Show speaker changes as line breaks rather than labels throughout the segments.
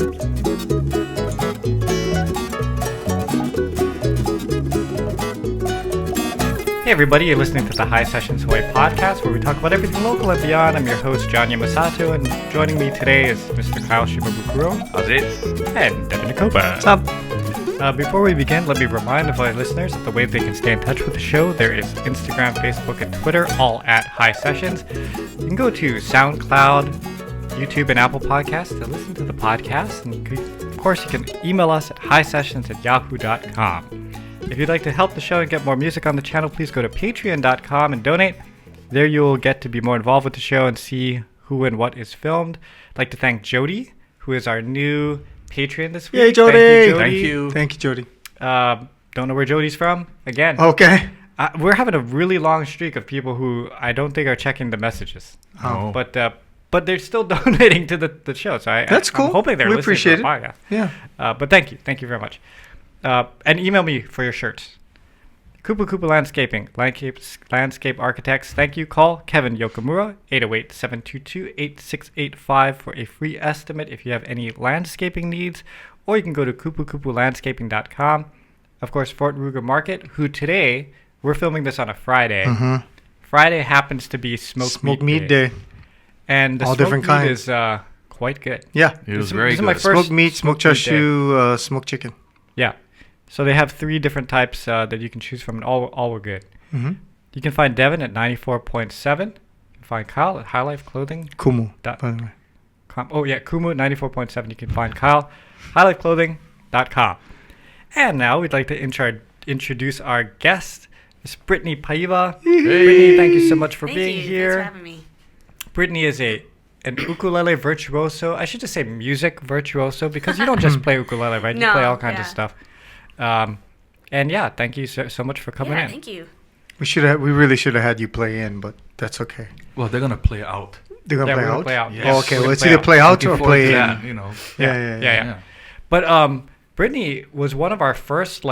Hey everybody, you're listening to the Hisessions Hawaii podcast where we talk about everything local and beyond. I'm your host, John Yamasato, and joining me today is Mr. Kyle Shimabukuro.
How's it?
And Devon Nekoba.
What's up?
Before we begin, let me remind of our listeners that the way they can stay in touch with the show, there is Instagram, Facebook, and Twitter, all at Hisessions. You can go to SoundCloud, YouTube, and Apple Podcasts to listen to the podcast. And of course, you can email us at hisessions@yahoo.com. If you'd like to help the show and get more music on the channel, please go to patreon.com and donate. There you'll get to be more involved with the show and see who and what is filmed. I'd like to thank Jody, who is our new Patreon this week.
Yay, Jody!
Thank you, Jody.
Thank you, Jody.
Don't know where Jody's from. Again.
Okay.
We're having a really long streak of people who I don't think are checking the messages.
Oh.
But they're still donating to the show. So
That's cool.
I'm hoping they're
we
listening
appreciate
to the podcast.
Yeah.
But thank you. Thank you very much. And email me for your shirts. Kupukupu Landscaping, Landscape Architects. Thank you. Call Kevin Yokomura, 808-722-8685 for a free estimate if you have any landscaping needs. Or you can go to kupukupulandscaping.com. Of course, Fort Ruger Market, who today, we're filming this on a Friday.
Mm-hmm.
Friday happens to be Smoked Meat Day. And the
all
smoked
different
meat
kinds.
is quite good.
Yeah.
It was very good.
My first
smoked meat, smoked chashu, smoked chicken.
Yeah. So they have 3 different types that you can choose from, and all were good.
Mm-hmm.
You can find Devon at 94.7. You can find Kyle at High Life Clothing.
Kumu, by the way.
Oh, yeah, Kumu at 94.7. You can find Kyle, highlifeclothing.com. And now we'd like to introduce our guest, Miss Brittni Paiva. Brittni, thank you so much for being here.
Thanks for having me.
Brittni is an ukulele virtuoso. I should just say music virtuoso, because you don't just play ukulele, right? You play all kinds of stuff. And yeah, thank you so much for coming in.
Thank you.
We really should have had you play in, but that's okay.
Well, they're gonna play out.
They're gonna play out.
Yes.
Oh, okay, well, it's either play out or play in.
That, you know.
Yeah. But Brittni was one of our first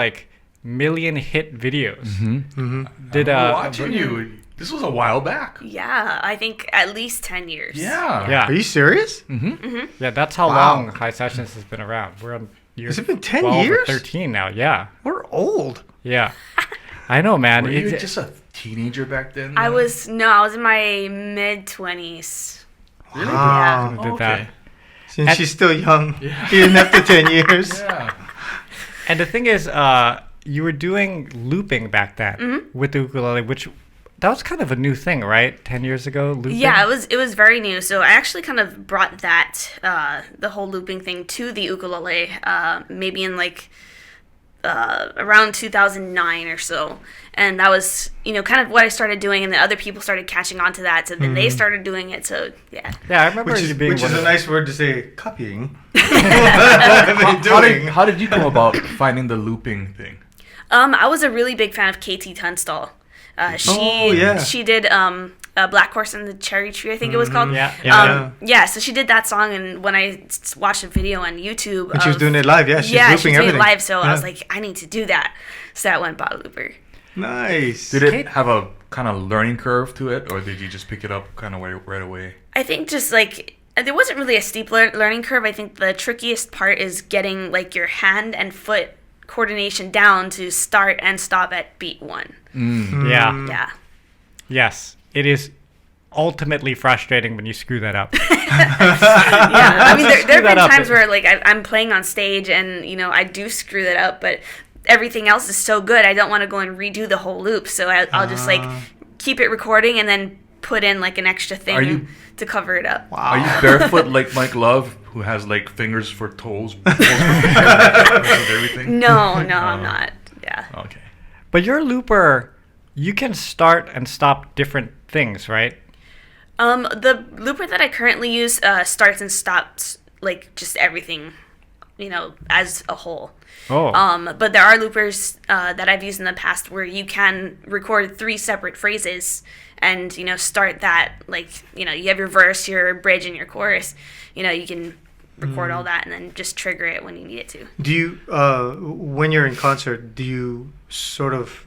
million hit videos.
Mm-hmm.
I'm
watching you. This was a while back.
Yeah, I think at least 10 years.
Yeah.
Are you serious?
Mm-hmm.
Mm-hmm.
Yeah, that's how long High Sessions has been around. We're on year
Has it been 10
12
years?
Or 13 now. Yeah.
We're old.
Yeah. I know, man.
Were you just a teenager back then?
I was in my mid-20s.
Really?
Wow.
Did that.
Since she's still young, even after 10 years.
Yeah.
And the thing is, you were doing looping back then with the ukulele, which that was kind of a new thing, right? 10 years ago, looping?
Yeah, it was very new. So I actually kind of brought that, the whole looping thing to the ukulele, maybe in around 2009 or so. And that was, kind of what I started doing, and then other people started catching on to that, so then they started doing it, so yeah.
Yeah, I remember
Which
you being
is a nice word to say, copying.
How did you go about finding the looping thing?
I was a really big fan of KT Tunstall. She did Black Horse and the Cherry Tree, I think it was called.
Yeah.
So she did that song, and when I watched a video on YouTube,
And she was doing it live, she's looping
doing
everything.
it live, so I was like, I need to do that. So I went and bought a looper.
Nice.
Did it have a kind of learning curve to it, or did you just pick it up kind of right away?
I think just there wasn't really a steep learning curve. I think the trickiest part is getting your hand and foot coordination down to start and stop at beat 1.
Yeah.
Yeah.
Yes. It is ultimately frustrating when you screw that up.
Yeah. I mean, there have been times
where
where I'm playing on stage and I do screw that up, but everything else is so good. I don't want to go and redo the whole loop, so I'll just keep it recording and then put in an extra thing to cover it up.
Wow.
Are you barefoot like Mike Love, who has fingers for toes, toes for fingers, and everything?
No, I'm not. Yeah.
Okay.
But your looper, you can start and stop different things, right?
The looper that I currently use starts and stops just everything, as a whole.
Oh.
But there are loopers that I've used in the past where you can record 3 separate phrases and, start that, you have your verse, your bridge, and your chorus. You can record all that and then just trigger it when you need it to.
Do you, when you're in concert, do you sort of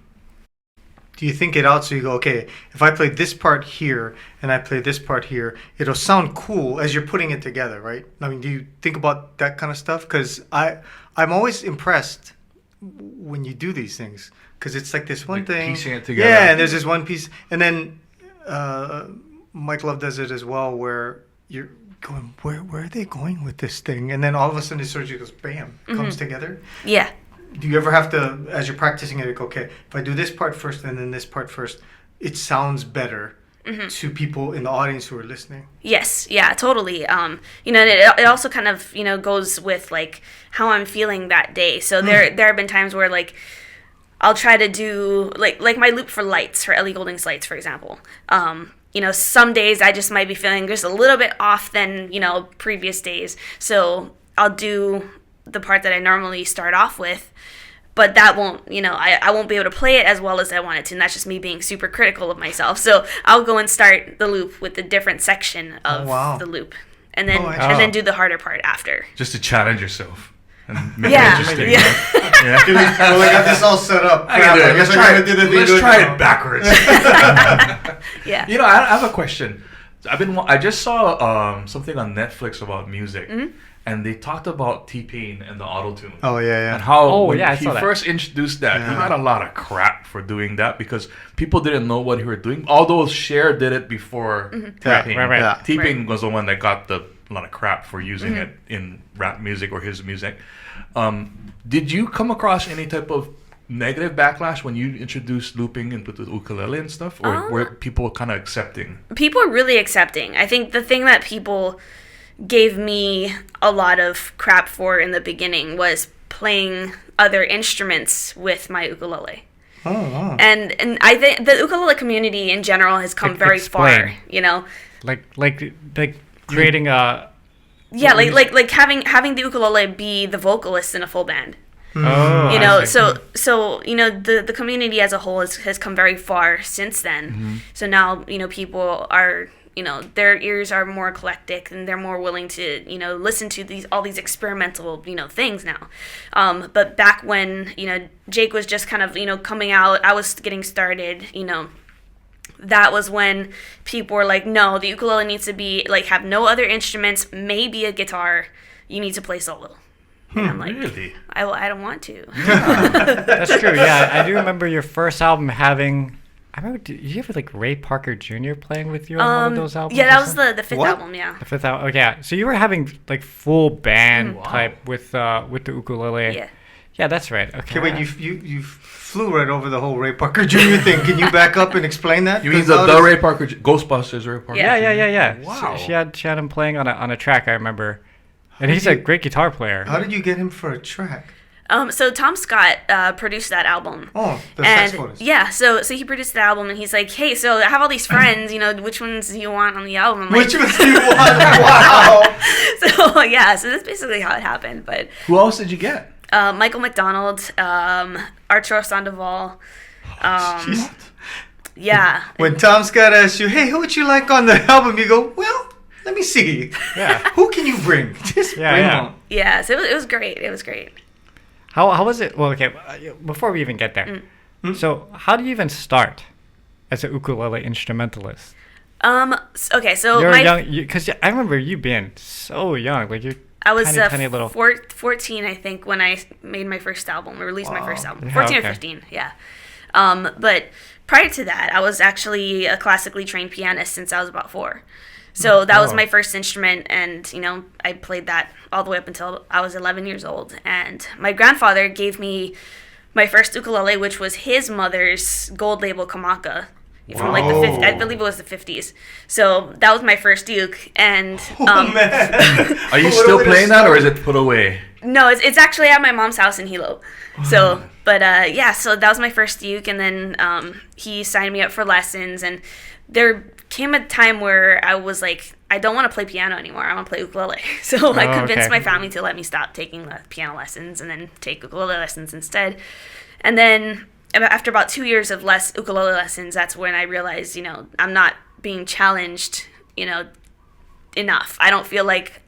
do you think it out so you go, okay, if I play this part here and I play this part here, it'll sound cool as you're putting it together, right? I mean, do you think about that kind of stuff? Because I'm always impressed when you do these things, because it's like this one
Like
thing.
piecing it together.
Yeah, and there's this one piece. And then Mike Love does it as well, where you're going, where are they going with this thing? And then all of a sudden it sort of just goes, bam, comes together.
Yeah.
Do you ever have to, as you're practicing it, go, okay, if I do this part first and then this part first, it sounds better to people in the audience who are listening?
Yes, yeah, totally. You know, and it also kind of, you know, goes with like how I'm feeling that day. So there have been times where like I'll try to do like my loop for lights, for Ellie Goulding's lights, for example. You know, some days I just might be feeling just a little bit off than, you know, previous days. So I'll do the part that I normally start off with, but that won't, you know, I won't be able to play it as well as I want it to, and that's just me being super critical of myself. So I'll go and start the loop with a different section of the loop, and then do the harder part after.
Just to challenge yourself and make
Yeah.
it interesting.
Yeah.
You know?
Well, I got this all set up.
I can do it.
guess I gotta do the thing
Let's
good
try
now.
it backwards.
Yeah.
You know, I have a question. I just saw something on Netflix about music, and they talked about T-Pain and the auto-tune.
Oh, yeah.
And how
Oh,
when
yeah, I
he
saw that.
first introduced that, he
Yeah.
got a lot of crap for doing that because people didn't know what he was doing. Although Cher did it before T-Pain.
right.
Yeah.
T-Pain was the one that got a lot of crap for using it in rap music or his music. Did you come across any type of negative backlash when you introduced looping into the ukulele and stuff? Or were people kind of accepting?
People are really accepting. I think the thing that people gave me a lot of crap for in the beginning was playing other instruments with my ukulele.
Oh, wow.
And I think the ukulele community in general has come very far,
Explain.
you know.
Like creating a.
Yeah, like having the ukulele be the vocalist in a full band.
Oh,
You know,
I see.
so you know the community as a whole has come very far since then. So now, you know, people are, you know, their ears are more eclectic and they're more willing to, you know, listen to all these experimental, you know, things now. But back when, you know, Jake was just kind of, you know, coming out, I was getting started, you know, that was when people were like, no, the ukulele needs to be like have no other instruments, maybe a guitar. You need to play solo. And I'm like,
Really?
I don't want to.
That's true. Yeah, I do remember your first album having. I remember. Did you have like Ray Parker Jr. playing with you on one of those albums?
Yeah,
or
that was
something?
the fifth
What?
album. Yeah.
The fifth album. Okay, yeah. So you were having like full band
Wow.
type with the ukulele.
Yeah.
Yeah, that's right. Okay.
Okay, wait, you flew right over the whole Ray Parker Jr. thing. Can you back up and explain that?
You mean
'Cause I
the
was-
Ray Parker, Ghostbusters Ray Parker?
Yeah, yeah.
Wow.
She had him playing on a track. I remember, and he's a great guitar player.
How did you get him for a track?
So Tom Scott produced that album.
Oh, the
And
saxophonist.
yeah, so he produced the album, and he's like, "Hey, so I have all these friends. You know, which ones do you want on the album?" I'm like,
Which was you want? Wow.
so yeah, so that's basically how it happened. But
Who else did you get?
Michael McDonald, Arturo Sandoval,
Jeez.
yeah,
When Tom Scott asks you, hey, who would you like on the album? You go, well, let me see.
Yeah.
Who can you bring? Just
Yeah,
bring
yeah.
on.
yeah. So it was great. It was great.
How was it? Well, okay. Before we even get there, so how do you even start as a ukulele instrumentalist?
Okay, so
You're
my
young, because I remember you being so young. Like you're
I was
tiny little.
14, I think, when I made my first album, or released my first album.
Yeah,
14
okay.
or 15, yeah. But prior to that, I was actually a classically trained pianist since I was about 4. So that was
Oh.
my first instrument, and, you know, I played that all the way up until I was 11 years old. And my grandfather gave me my first ukulele, which was his mother's gold label Kamaka. From like the
Whoa.
I believe it was the 50s. So that was my first uke, and
Oh, man.
Are you
What a
still
way to
playing that, or
start.
is it put away?
no, it's actually at my mom's house in Hilo. So, but yeah, so that was my first uke, and then he signed me up for lessons, and there came a time where I was like, I don't want to play piano anymore. I want to play ukulele. So I convinced
okay.
my family to let me stop taking the piano lessons and then take ukulele lessons instead. And then after about 2 years of ukulele lessons, that's when I realized, you know, I'm not being challenged, you know, enough. I feel like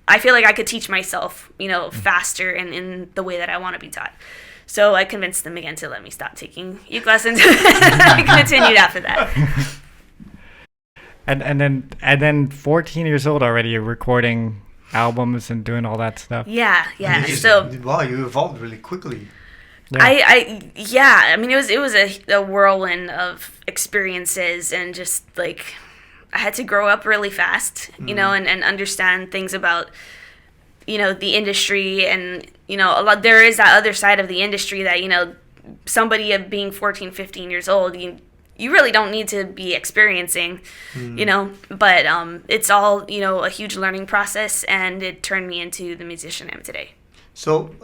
I could teach myself, you know, faster and in the way that I want to be taught. So I convinced them again to let me stop taking uke lessons. I continued after that.
And then 14 years old already, you're recording albums and doing all that stuff.
Yeah.
Wow, you evolved really quickly.
Yeah.
I mean, it was a whirlwind of experiences, and just like I had to grow up really fast, you know, and understand things about, you know, the industry, and you know, there is that other side of the industry that, you know, somebody of being 14, 15 years old, you really don't need to be experiencing, you know, but it's all, you know, a huge learning process, and it turned me into the musician I am today.
So,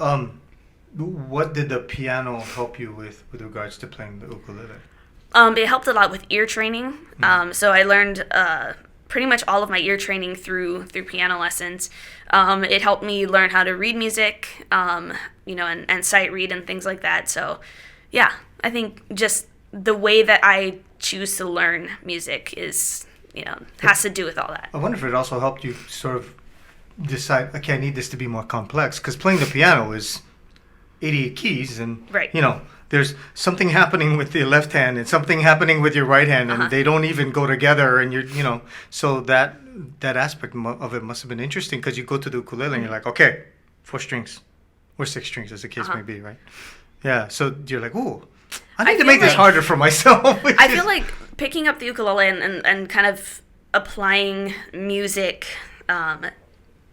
what did the piano help you with regards to playing the ukulele?
It helped a lot with ear training. So I learned pretty much all of my ear training through piano lessons. It helped me learn how to read music, you know, and sight read and things like that. So, yeah, I think just the way that I choose to learn music is, you know, has to do with all that.
I wonder if it also helped you sort of decide, okay, I need this to be more complex, because playing the piano is 88 keys, and
Right.
you know, there's something happening with the left hand and something happening with your right hand, and they don't even go together, and you know, so that aspect of it must have been interesting, because you go to the ukulele and you're like, okay, 4 strings or 6 strings, as the case may be, right? Yeah, so you're like, ooh, I need to make this harder for myself.
I feel like picking up the ukulele and kind of applying music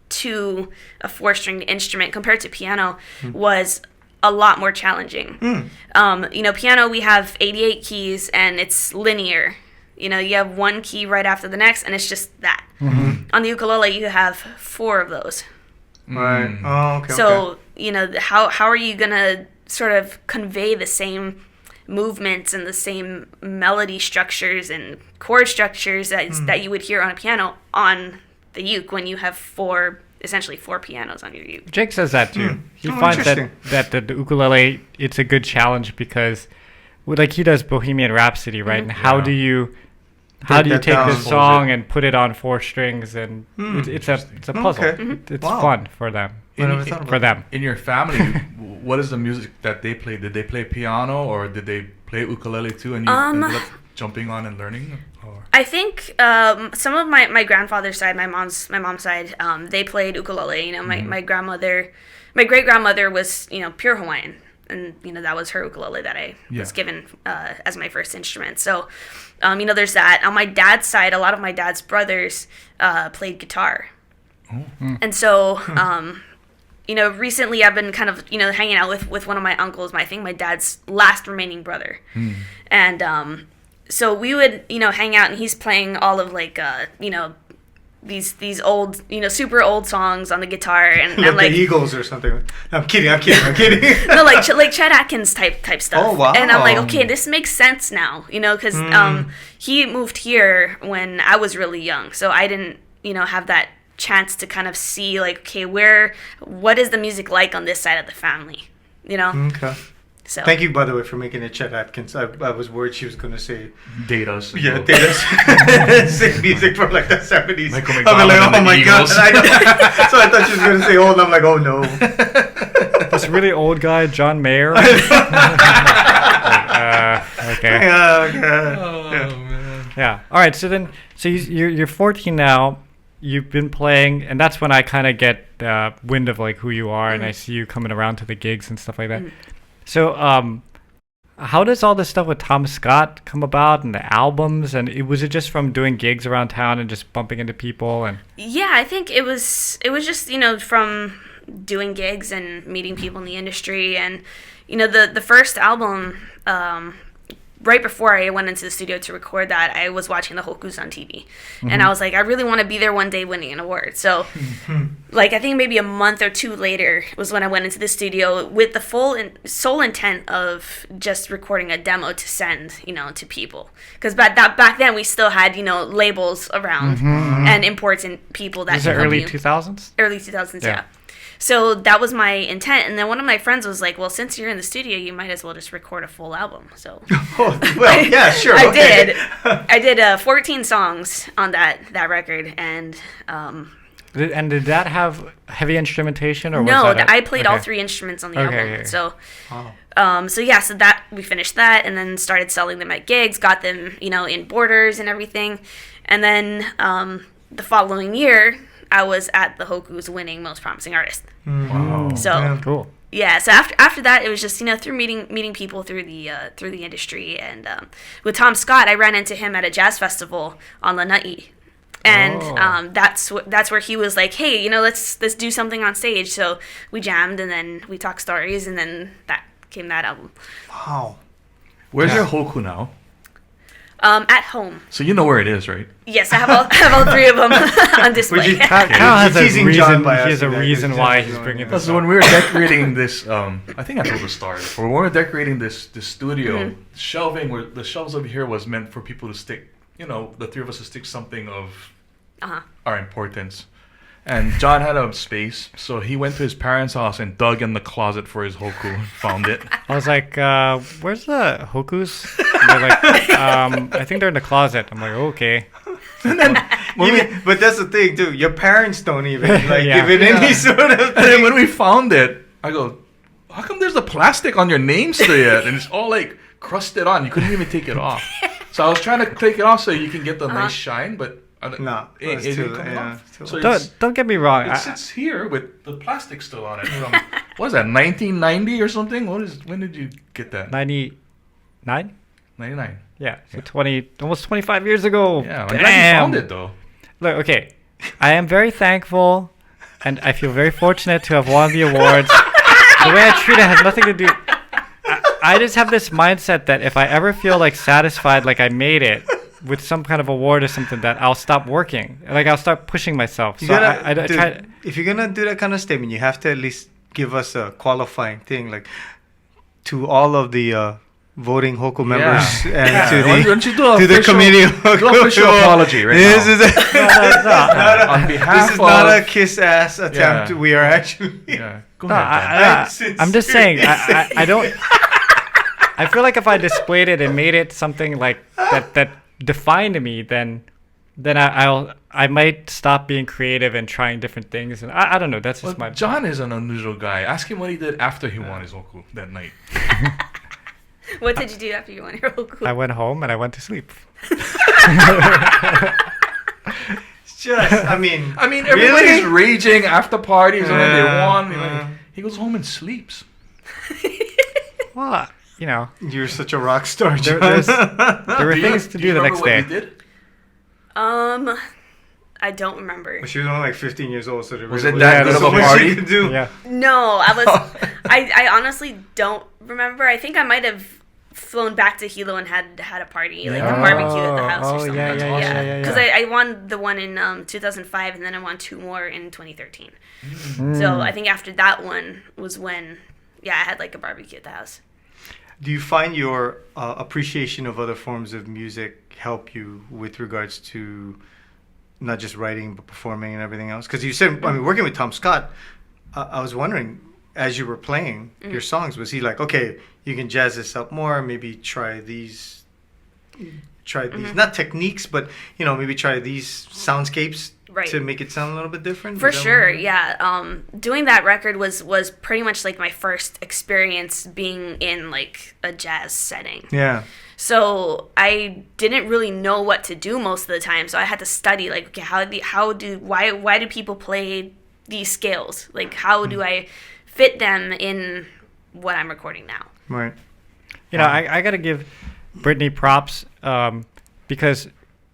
to a 4-stringed instrument compared to piano was a lot more challenging. You know, piano, we have 88 keys and it's linear. You know, you have one key right after the next, and it's just that. On the ukulele, you have 4 of those.
Right. Oh, okay.
So, you know, how are you going to sort of convey the same movements and the same melody structures and chord structures that you would hear on a piano on the uke when you have essentially 4 pianos on your uke?
Jake says that too. He finds that the ukulele, it's a good challenge because, like, he does Bohemian Rhapsody, right? And how do you take this song and put it on 4 strings? And it's a puzzle.
Okay.
It's fun for them.
In your family, what is the music that they play? Did they play piano, or did they play ukulele too? And you ended up jumping on and learning? Or?
I think some of my grandfather's side, my mom's side, they played ukulele. You know, my great grandmother was, you know, pure Hawaiian, and you know, that was her ukulele that I was given as my first instrument. So, you know, there's that. On my dad's side, a lot of my dad's brothers played guitar, and so. You know, recently I've been kind of, you know, hanging out with one of my uncles, I think my dad's last remaining brother. And so we would, you know, hang out, and he's playing all of, like, you know, these old, you know, super old songs on the guitar. And
like
I'm like,
the Eagles or something. I'm kidding.
No, like Chet Atkins type stuff.
Oh, wow.
And I'm like, okay, this makes sense now, you know, because he moved here when I was really young. So I didn't, you know, have that chance to kind of see, like, okay, what is the music like on this side of the family, you know?
Okay.
So
thank you, by the way, for making it Chet Atkins. I was worried she was going to say
Datas.
Yeah, Datas. Sing music from like the 70s.
Michael
I'm like, oh my god.
Eagles.
So I thought she was going to say old, and I'm like, oh no.
This really old guy, John Mayer. Okay.
Oh man.
Yeah. All right. So you're 14 now. You've been playing, and that's when I kind of get wind of like who you are, and I see you coming around to the gigs and stuff like that. So, how does all this stuff with Tom Scott come about, and the albums? And was it just from doing gigs around town and just bumping into people? And
yeah, I think it was just, you know, from doing gigs and meeting people in the industry, and you know, the first album. Right before I went into the studio to record that, I was watching the Hokus on TV. And I was like, I really want to be there one day winning an award. So, like, I think maybe a month or 2 later was when I went into the studio with the sole intent of just recording a demo to send, you know, to people. Because back then we still had, you know, labels around and important people that
was it early 2000s?
Early 2000s, yeah. So that was my intent, and then one of my friends was like, well, since you're in the studio, you might as well just record a full album. So
well, yeah, sure.
I did 14 songs on that record, and
And did that have heavy instrumentation or
No,
was that
I played all
okay.
3 instruments on the
Okay,
album.
okay.
So,
Wow.
so that we finished that, and then started selling them at gigs, got them, in Borders and everything, and then the following year, I was at the Hokus winning Most Promising Artist.
Wow.
So
Yeah.
Cool.
yeah, so after that, it was just through meeting people through the industry, and with Tom Scott, I ran into him at a jazz festival on Lanai. And
Oh.
that's where he was like, hey, let's do something on stage. So we jammed, and then we talked stories, and then that came that album.
Wow.
Where's
Yeah.
your Hoku now?
At home.
So you know where it is, right?
Yes, I have all 3 of them on display.
you-
Kyle
You're
has a
teasing
reason.
John by
He has a
asking that,
reason
'cause
why
John's
he's
going
bringing
to-
this
So
up.
when we were decorating this, I think I told the story. But when we were decorating this studio, the shelves over here was meant for people to stick, the 3 of us to stick something of our importance. And John had a space, so he went to his parents' house and dug in the closet for his Hoku and found it.
I was like, where's the Hokus? And they're like, I think they're in the closet. I'm like, okay.
But that's the thing, too. Your parents don't even
Yeah.
give it any sort of
And then
thing.
when we found it, I go, how come there's a plastic on your name still yet? And it's all like crusted on. You couldn't even take it off. So I was trying to take it off so you can get the nice shine, but
No,
it
that's
isn't
too-
coming
yeah,
off.
it's too
So
late.
Don't get me wrong.
it sits here with the plastic still on it. From, what is that, 1990 or something? When did you get that?
99?
99.
Yeah, so almost 25 years ago.
Yeah, I'm
Damn.
glad you found it though.
Look, okay. I am very thankful, and I feel very fortunate to have won the awards. The way I treat it has nothing to do. I just have this mindset that if I ever feel like satisfied, like I made it with some kind of award or something, that I'll stop working. Like I'll start pushing myself.
You
So
gotta,
I
dude,
try.
if you're gonna do that kind of statement, you have to at least give us a qualifying thing, like to all of the voting Hoku members and
Yeah.
to
Why don't you do a
the
official-
committee.
do an official apology right
this
now.
Is
On behalf
this is not a
of-
kiss ass attempt.
Yeah.
We are actually.
Yeah, go
No,
ahead. Dan.
I'm just saying. I don't. I feel like if I displayed it and made it something like that defined me, then I might stop being creative and trying different things. And I don't know. That's just
Well,
my.
John is an unusual guy. Ask him what he did after he won his Hoku that night.
What did you do after you won your Hoku?
I went home and I went to sleep.
It's just, I mean,
Everybody's raging after parties and then they
Yeah,
won.
yeah.
He goes home and sleeps.
Well,
You're such a rock star, John.
there were things to do the next day.
What you did?
I don't remember.
She was only like 15 years old, so there
Was
really
it that
wasn't
good of a
so much
party?
she could do.
Yeah.
No, I honestly don't remember. I think I might have flown back to Hilo and had a party, like a
Yeah.
barbecue at the house or
Oh,
something.
yeah,
That's
yeah,
awesome.
yeah, yeah,
Because
yeah.
I won the one in 2005, and then I won 2 more in 2013.
Mm.
So I think after that one was when, I had like a barbecue at the house.
Do you find your appreciation of other forms of music help you with regards to not just writing but performing and everything else? Because you said, I mean, working with Tom Scott, I was wondering, as you were playing your songs, was he like, okay, you can jazz this up more, maybe try these, not techniques, but maybe try these soundscapes
Right.
to make it sound a little bit different?
For
Is that
sure,
what-
yeah. Doing that record was pretty much like my first experience being in like a jazz setting.
Yeah.
So I didn't really know what to do most of the time. So I had to study like, okay, why do people play these scales? Like how do I fit them in what I'm recording now?
Right.
I got to give Brittany props because,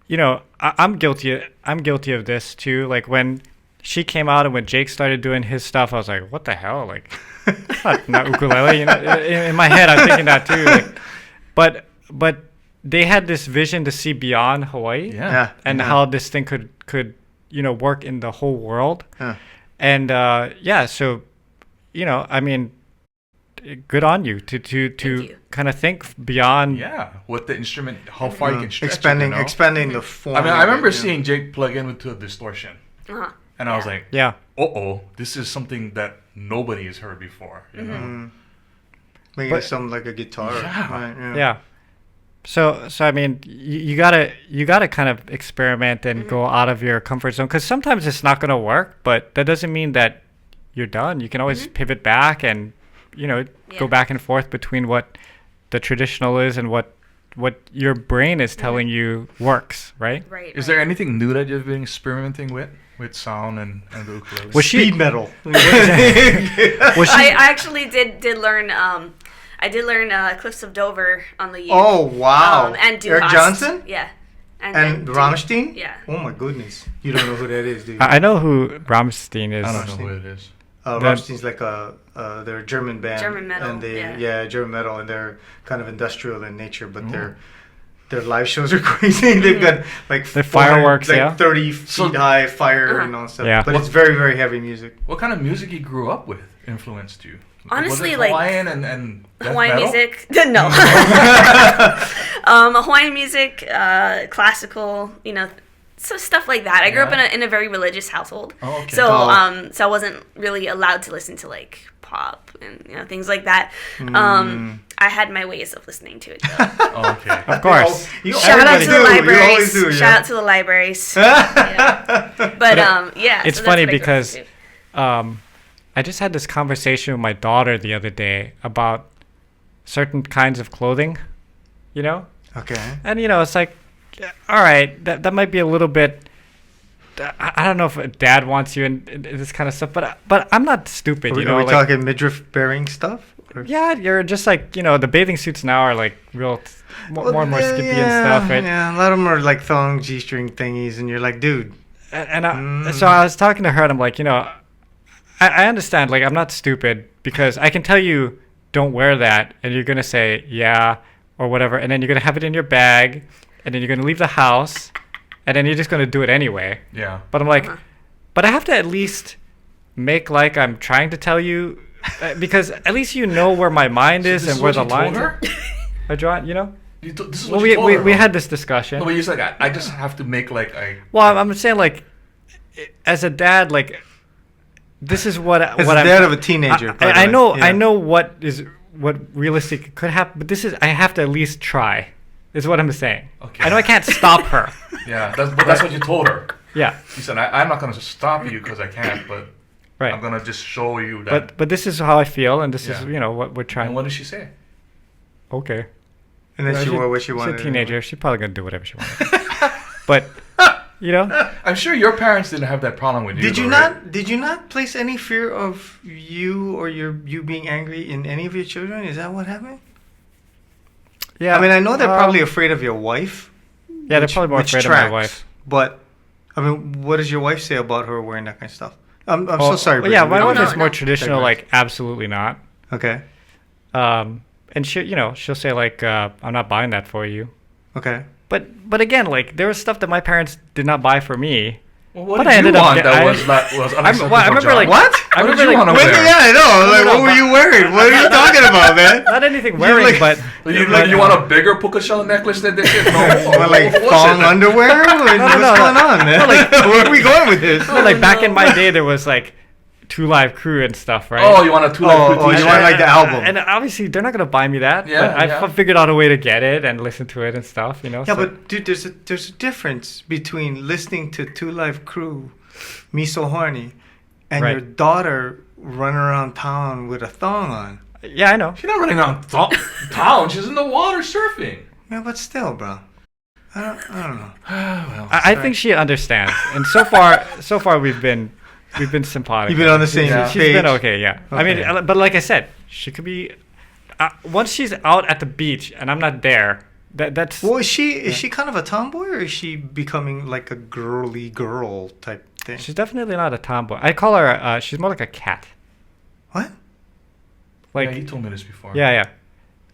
I'm guilty of this too. Like when she came out and when Jake started doing his stuff, I was like, what the hell? Like, not ukulele. In my head, I'm thinking that too. Like, but they had this vision to see beyond Hawaii.
Yeah.
And
Yeah.
how this thing could work in the whole world.
Yeah.
And so I mean, good on you to
you.
kind of think beyond.
Yeah. What the instrument, how far you can stretch
expanding
it.
expanding the form.
I mean,
of
I remember
it, yeah.
seeing Jake plug in with a distortion.
Uh-huh.
And I was like,
Yeah.
this is something that nobody has heard before. You know?
Making
But-
it sound like a guitar.
Yeah.
Right,
Yeah. So I mean, you gotta kind of experiment and go out of your comfort zone, because sometimes it's not gonna work, but that doesn't mean that you're done. You can always pivot back and go back and forth between what the traditional is and what your brain is telling you works, right?
Right.
Is there anything new that you've been experimenting with sound and the ukulele?
Was she
Speed metal.
was she,
I actually did learn. I did learn Cliffs of Dover on the uke.
Oh wow!
And Du
Eric
Hast.
Johnson
Yeah.
and Rammstein.
Yeah.
Oh my goodness! You don't know who that is, do you?
I know who Rammstein is.
I don't know who it is.
Rammstein's like they're a German band.
German metal,
And they,
yeah.
German metal, and they're kind of industrial in nature, but their live shows are crazy. They've got like
The fireworks,
like 30 feet high fire and all stuff.
Yeah.
But it's very, very heavy music.
What kind of music you grew up with influenced you?
Honestly,
was it
like,
Hawaiian and death
Hawaiian
metal?
music. No. Hawaiian music, classical, so stuff like that. I grew up in a very religious household.
Oh, okay.
So so I wasn't really allowed to listen to like pop and things like that. I had my ways of listening to it though.
Oh, okay.
Of course.
Shout out to the
You always
libraries.
do, yeah.
Shout out to the libraries. Yeah. But yeah.
It's
so that's
funny
what I grew up
because
to.
I just had this conversation with my daughter the other day about certain kinds of clothing,
Okay.
and it's like, all right, that might be a little bit. I don't know if dad wants you in this kind of stuff, but I'm not stupid,
Are we talking midriff bearing stuff? Or?
Yeah, you're just like the bathing suits now are like real more and more skimpy and stuff, right?
Yeah, a lot of them are like thong G-string thingies, and you're like, dude.
So I was talking to her, and I'm like, I understand, like, I'm not stupid, because I can tell you don't wear that, and you're gonna say yeah or whatever, and then you're gonna have it in your bag, and then you're gonna leave the house, and then you're just gonna do it anyway.
Yeah.
But I'm like, but I have to at least make like I'm trying to tell you, because at least where my mind is and where the lines are. I draw,
This is
Well,
what you told her,
we
huh?
had this discussion.
No, but you're like, I just have to make like
Well, I'm saying, like, as a dad, like, this is what
As a dad of a teenager. by the
I
way.
know
Yeah.
I know what realistic could happen, but I have to at least try. Is what I'm saying.
Okay.
I know I can't stop her.
yeah. That's what you told her.
Yeah.
You said I'm not gonna stop you because I can't, but
Right.
I'm gonna just show you that.
But this is how I feel, and this is
Yeah.
what we're trying.
And what did she say?
Okay.
And then she wore what she
She's
wanted.
a teenager. She's probably gonna do whatever she wants. But
I'm sure your parents didn't have that problem with you.
Did you
though, right?
not? Did you not place any fear of you or you being angry in any of your children? Is that what happened?
yeah.
I mean, I know they're probably afraid of your wife.
Yeah, they're probably more
which
afraid
tracks,
of my wife.
But I mean, what does your wife say about her wearing that kind of stuff? I'm so sorry.
Well, yeah,
Brittany.
my wife
no,
is more
no.
traditional.
Digress.
Like, absolutely not.
Okay.
And she'll say like, I'm not buying that for you.
Okay.
But again, like, there was stuff that my parents did not buy for me.
Well, what
But
did
I
you
ended up
want
get-
that
I-
was unacceptable?
I remember, like,
What?
I
What did
remember,
you
like,
want to
When,
wear?
yeah, I know. Like,
no,
what were you wearing? What are you talking about, man?
not anything wearing,
like-
but
You want a bigger puka shell necklace than this shit? No.
You want like
What's
thong
it?
underwear? What's
no.
going on, man? Where are we going with this?
like back in my day, there was like 2 Live Crew and stuff, right?
Oh, you want a 2
Oh,
Live
you want like the album?
And obviously, they're not gonna buy me that.
Yeah,
but I
yeah.
figured out a way to get it and listen to it and stuff.
Yeah,
so-
but dude, there's a difference between listening to 2 Live Crew, Me So Horny, and
Right.
your daughter running around town with a thong on.
yeah, I know.
She's not running around town. She's in the water surfing.
Yeah, but still, bro. I don't know.
Well,
I think she understands, and so far we've been sympathetic.
You've been on the same
She's
page.
been okay, yeah. I mean,
Okay.
but like I said, she could be. Once she's out at the beach and I'm not there, that's.
Well, is she kind of a tomboy, or is she becoming like a girly girl type thing?
She's definitely not a tomboy. I call her. She's more like a cat.
What?
Like
yeah, you told me this before.
yeah.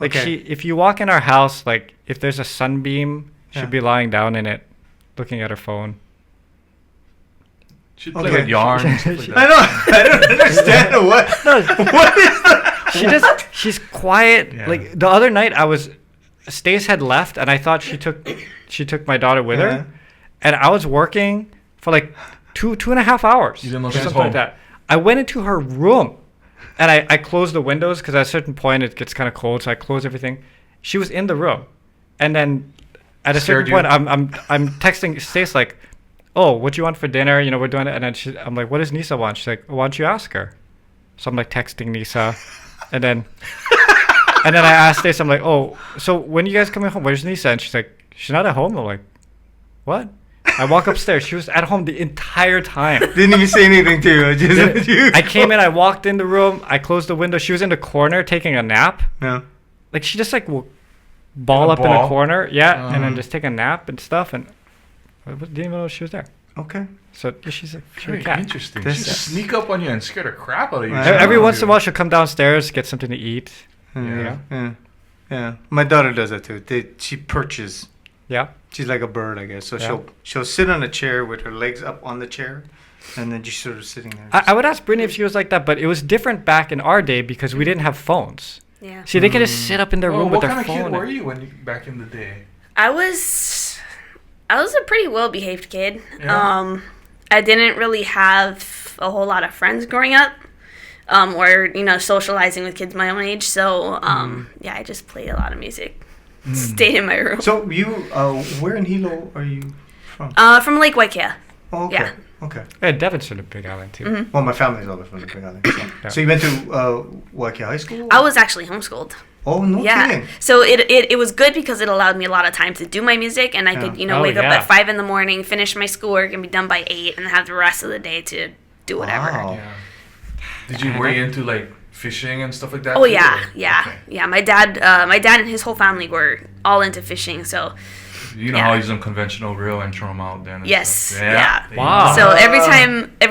Like
Okay.
if you walk in our house, like if there's a sunbeam,
Yeah.
she'd be lying down in it, looking at her phone.
She'd play
Okay.
with yarn. and stuff like
I
that.
don't understand what. What is that?
She's quiet.
Yeah.
Like the other night, Stace had left, and I thought she took my daughter with
Yeah.
her, and I was working for like 2.5 hours.
You didn't know
or
she was
something like
home.
that. I went into her room, and I closed the windows because at a certain point it gets kind of cold, so I closed everything. She was in the room, and then at a
Scared
certain point, I'm texting Stace like, "Oh, what do you want for dinner? You know, we're doing it." And then I'm like, "What does Nisa want?" She's like, "Why don't you ask her?" So I'm like texting Nisa, and then I asked Stace, I'm like, "Oh, so when you guys coming home? Where's Nisa?" And she's like, "She's not at home." I'm like, "What?" I walk upstairs. She was at home the entire time.
Didn't even say anything to you. Just
I came in. I walked in the room. I closed the window. She was in the corner taking a nap.
Yeah.
Like she just like will ball up in the corner, and then just take a nap and stuff. And I didn't even know she was there.
Okay.
So she's a
Very
cat.
interesting.
This-
She just sneak up on you and scare the crap out of you.
Every once in a while, she'll come downstairs, get something to eat.
Yeah. Yeah. My daughter does that too. She perches.
Yeah.
She's like a bird, I guess. So
Yeah.
she'll sit on a chair with her legs up on the chair, and then just sort of sitting there.
I would ask Brittany if she was like that, but it was different back in our day because we didn't have phones.
Yeah.
See, they could just sit up in their room with
what
their
kind of kid
phone.
were you back in the day?
I was a pretty well-behaved kid.
Yeah.
I didn't really have a whole lot of friends growing up, or socializing with kids my own age. So yeah, I just played a lot of music, stayed in my room.
So you, where in Hilo are you from?
From Lake Waikea.
Oh, okay.
Yeah.
Okay.
Yeah, Devon's from the Big Island too.
Mm-hmm.
Well, my family's all from the Big Island. So, so you went to Waikea High School?
I was actually homeschooled.
Oh, no kidding.
So it was good because it allowed me a lot of time to do my music, and I could
Oh,
wake up
yeah.
at 5 in the morning, finish my schoolwork, and be done by 8, and have the rest of the day to do whatever.
Wow.
Yeah. Were you into like fishing and stuff like that?
Oh
too,
yeah,
or-
yeah,
okay.
yeah. My dad and his whole family were all into fishing. So
You know how you use them conventional reel and throw them out then? and
yes,
stuff.
yeah.
There you
Wow.
go.
So every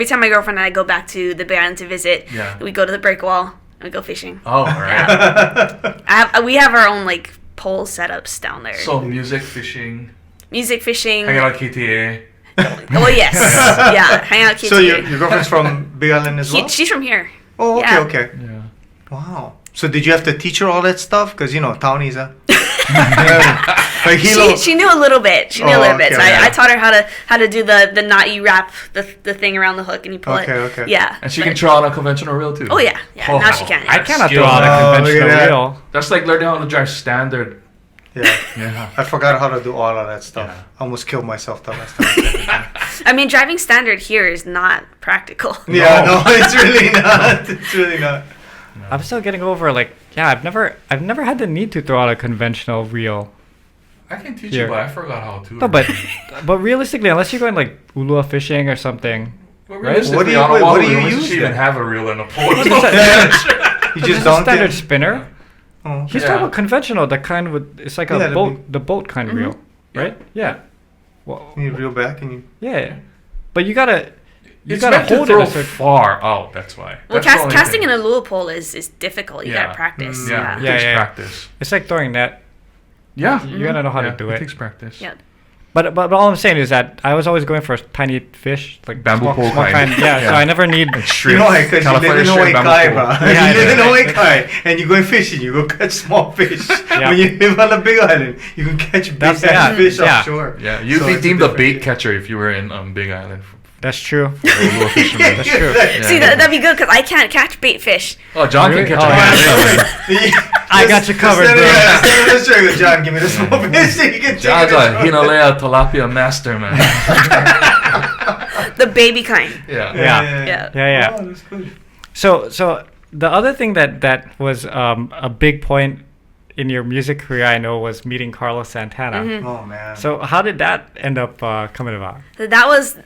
time my girlfriend and I go back to the Bay Island to visit,
Yeah.
we go to the break wall and we go fishing.
Oh, all right.
We have our own like pole setups down there.
So music, fishing,
Music, fishing.
hanging out KTA.
Oh yes, yeah. Hang out kids.
So your girlfriend's from Big Island as well?
She's from here.
Oh, okay,
yeah.
okay.
Yeah.
Wow. So did you have to teach her all that stuff? Because, townies, like Hilo.
She knew a little bit. She knew a
Oh,
little bit. So
okay.
I taught her how to do the knot. You wrap the thing around the hook and you pull it.
Okay.
Yeah.
And she
but-
can throw on a conventional reel too.
Oh yeah.
Oh,
Now she can.
I cannot
Skill.
throw out
Oh,
a
look at
conventional
that.
reel.
That's like learning how to drive standard.
Yeah.
Yeah.
I forgot how to do all of that stuff.
Yeah.
I almost killed myself the last time.
I mean, driving standard here is not practical.
Yeah, no, it's really not. It's really not.
I'm still getting over I've never had the need to throw out a conventional reel.
I can teach
Yeah.
you, but I forgot how to.
No, but realistically, unless you're going like ulua fishing or something,
But
right?
realistically,
What do you-
on a
what do
Waterloo,
you
when does
use
she even
then?
have a reel and a pole?
You
it's
just
a
don't
standard
get-
spinner.
Oh.
He's
Yeah.
talking about conventional, the kind with it's like
Yeah,
a
the
boat, the boat kind of reel, right? Yeah. Well,
You reel back and you.
yeah, but you gotta
It's
gotta
meant to
hold
throw
it a certain.
far out. That's why.
Well,
That's the only
casting
thing.
in a lure pole is difficult. You
Yeah.
gotta practice.
Mm.
Yeah, it
Yeah,
takes
yeah.
practice.
It's like throwing net.
Yeah,
You gotta know how to do
It
it.
takes practice.
Yeah.
But all I'm saying is that I was always going for tiny fish, like
Bamboo
small
pole kind.
Yeah, so
Yeah.
I never need.
Shrimp.
You know why? Because you live
California
in
shrimp,
Hawaii,
bamboo
bro.
pole.
Yeah,
You live in
yeah.
Hawaii, and you go fishing. You go catch small fish.
Yeah.
When you live on the Big Island, you can catch big
That's-
ass
yeah,
fish
yeah.
offshore.
Yeah, you'd
So
be
it's
deemed a
different
bait
deal.
catcher if you were in Big Island.
That's true.
Or a little fisherman.
That's true.
See, that'd be good because I can't catch bait fish.
Oh, John
Really?
can catch
Oh,
a
yeah.
man.
I got you covered, bro.
Bro. John, give me the small fish. So you can take
John's
it
a
as well.
Hinalea tilapia master, man.
The baby kind.
Yeah.
Yeah. Yeah.
Oh, that's good.
So the other thing that was a big point in your music career, I know, was meeting Carlos Santana.
Mm-hmm.
Oh man.
So how did that end up coming about?
That was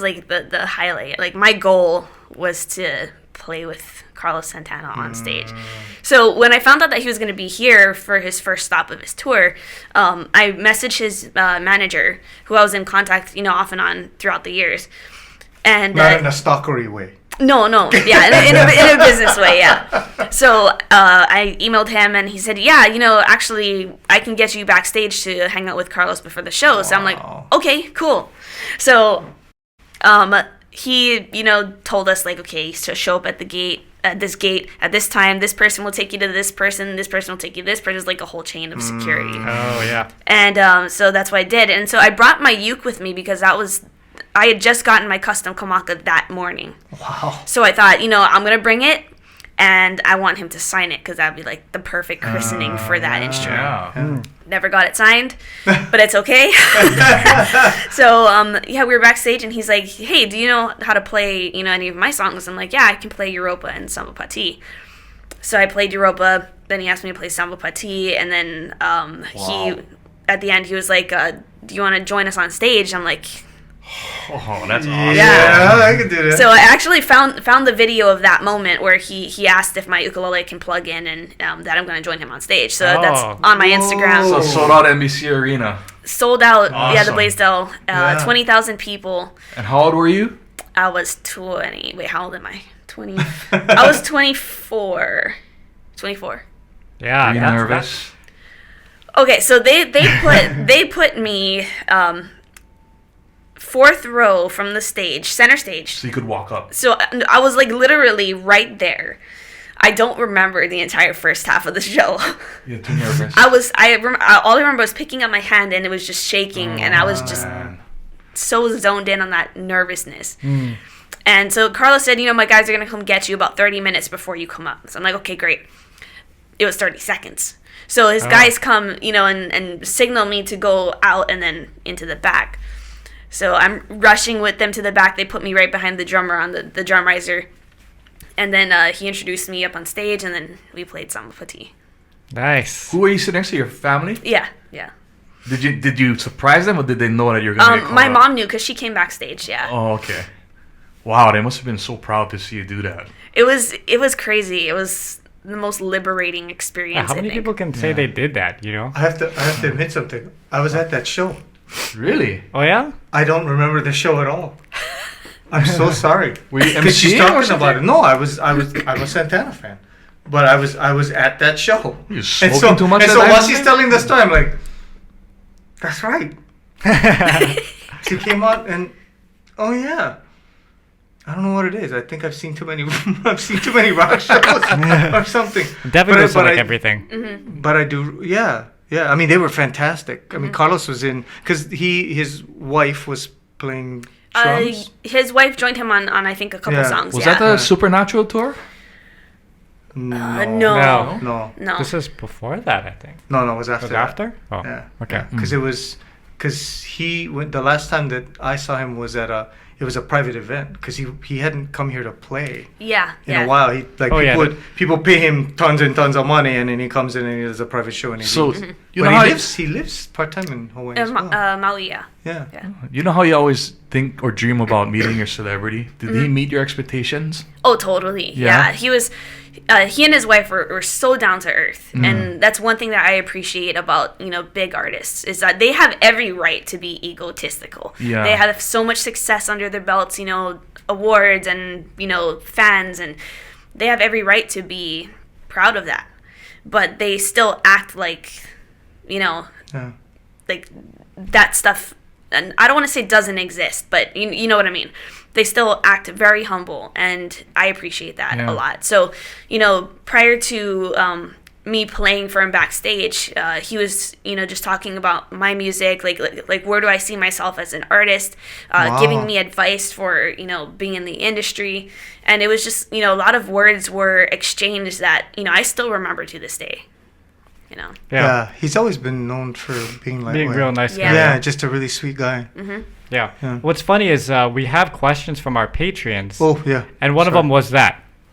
like the highlight. Like my goal was to play with Carlos Santana on stage. So when I found out that he was going to be here for his first stop of his tour, I messaged his manager, who I was in contact, off and on throughout the years. And
Not in a stalkery way.
No, yeah, in a business way, yeah. So I emailed him, and he said, yeah, actually, I can get you backstage to hang out with Carlos before the show. So I'm like,
Wow.
okay, cool. So he, told us, like, okay, so show up at the gate, at this time, this person will take you to this person will take you to this person. It's like a whole chain of security.
Oh yeah.
And so that's what I did. And so I brought my uke with me because I had just gotten my custom kamaka that morning.
Wow.
So I thought, I'm going to bring it. and I want him to sign it because that'd be like the perfect christening for that instrument.
Yeah.
Never got it signed, but it's okay. So, we were backstage, and he's like, "Hey, do you know how to play, any of my songs?" I'm like, "Yeah, I can play Europa and Samba Pati." So I played Europa. Then he asked me to play Samba Pati, and then he, at the end, he was like, "Do you want to join us on stage?" I'm like,
Oh, that's awesome.
Yeah, I can do that.
so I actually found the video of that moment where he asked if my ukulele can plug in and that I'm going to join him on stage. So that's on my Instagram.
So sold out NBC Arena.
Sold out. Yeah, the
Awesome.
Blaisdell. 20,000 people.
And how old were you?
I was 20. Wait, how old am I? 20. I was 24. 24.
Yeah.
Were you
that's-
nervous?
Okay, so they put me fourth row from the stage, center stage.
So you could walk up.
So I was like literally right there. I don't remember the entire first half of the show.
You're too nervous.
All I remember was picking up my hand and it was just shaking, and I was just
Man.
so zoned in on that nervousness. And so Carlos said, my guys are going to come get you about 30 minutes before you come up. So I'm like, okay, great. It was 30 seconds. So his guys come, and signal me to go out and then into the back. So I'm rushing with them to the back. They put me right behind the drummer on the drum riser. And then he introduced me up on stage, and then we played Samba Pati.
Nice.
Who were you sitting next to? Your family?
Yeah.
Did you surprise them, or did they know that you were going to get called
My
up?
mom knew because she came backstage, yeah.
Oh, okay. Wow, they must have been so proud to see you do that.
It was crazy. It was the most liberating experience.
How many
I think.
people can say they did that,
I have to admit something. I was at that show.
Really?
Oh, yeah?
I don't remember the show at all. I'm so sorry.
Were you
Because she's
emceeing or
talking about it.
something?
No, I'm a Santana fan, but I was at that show.
You
And
smoking
so,
too much
and
that
so
night
while
or
she's
something?
telling the story, I'm like, that's right. She came out and, oh yeah. I don't know what it is. I think I've seen too many rock shows or something.
Devin
But-
goes to
but
like
I-
everything.
But I do, yeah. I mean, they were fantastic. I mean, Carlos was in because his wife was playing drums.
His wife joined him on I think a couple
Yeah.
songs.
Was
yeah.
that the Supernatural tour?
No.
No,
This is before that, I think.
no, it was after.
Was it
that.
after? Oh,
Yeah.
okay.
Because it was because he went the last time that I saw him was at it was a private event because he hadn't come here to play
Yeah.
in a while. He like
Oh, yeah.
people pay him tons and tons of money, and then he comes in and he does a private show and he
So
leaves.
you
But
know how
he lives part time in Hawaii as well.
Maui, yeah.
Yeah.
you know how you always think or dream about meeting your celebrity? Did he meet your expectations?
Oh, totally.
Yeah?
Yeah. He was. He and his wife were so down to earth, and that's one thing that I appreciate about big artists is that they have every right to be egotistical.
Yeah.
They have so much success under their belts, awards and fans, and they have every right to be proud of that. But they still act like,
Yeah.
like that stuff. And I don't want to say doesn't exist, but you know what I mean. They still act very humble, and I appreciate that
Yeah.
a lot. So, prior to me playing for him backstage, he was, just talking about my music, like where do I see myself as an artist,
Wow.
giving me advice for, being in the industry. And it was just, a lot of words were exchanged that, I still remember to this day,
Yeah.
Yeah, he's always been known for being like
Being real nice
Yeah.
guy.
Yeah, just a really sweet guy.
Yeah.
Yeah.
What's funny is we have questions from our Patreons.
Oh yeah.
And one of
Sorry.
them was that.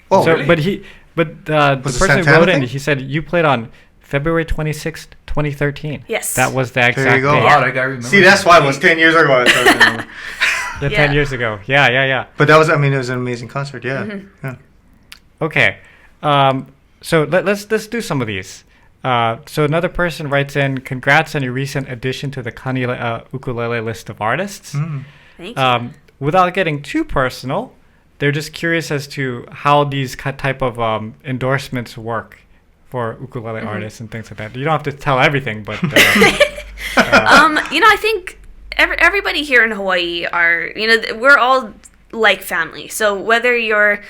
Oh,
so,
really?
But the
Was it
person who
Santana
wrote in,
thing?
he said you played on February 26th, 2013.
Yes.
That was the exact
There you go.
date.
Wow, that guy remembers.
See, that's why it was 10 years ago. I started remembering.
Yeah,
Yeah.
10 years ago. Yeah.
But that was, it was an amazing concert. Yeah. Yeah.
Okay. So let's do some of these. So another person writes in, congrats on your recent addition to the Kanilea ukulele list of artists.
Thank you.
Without getting too personal, they're just curious as to how these type of endorsements work for ukulele artists and things like that. You don't have to tell everything, but
I think everybody here in Hawaii are, we're all like family. So whether you're,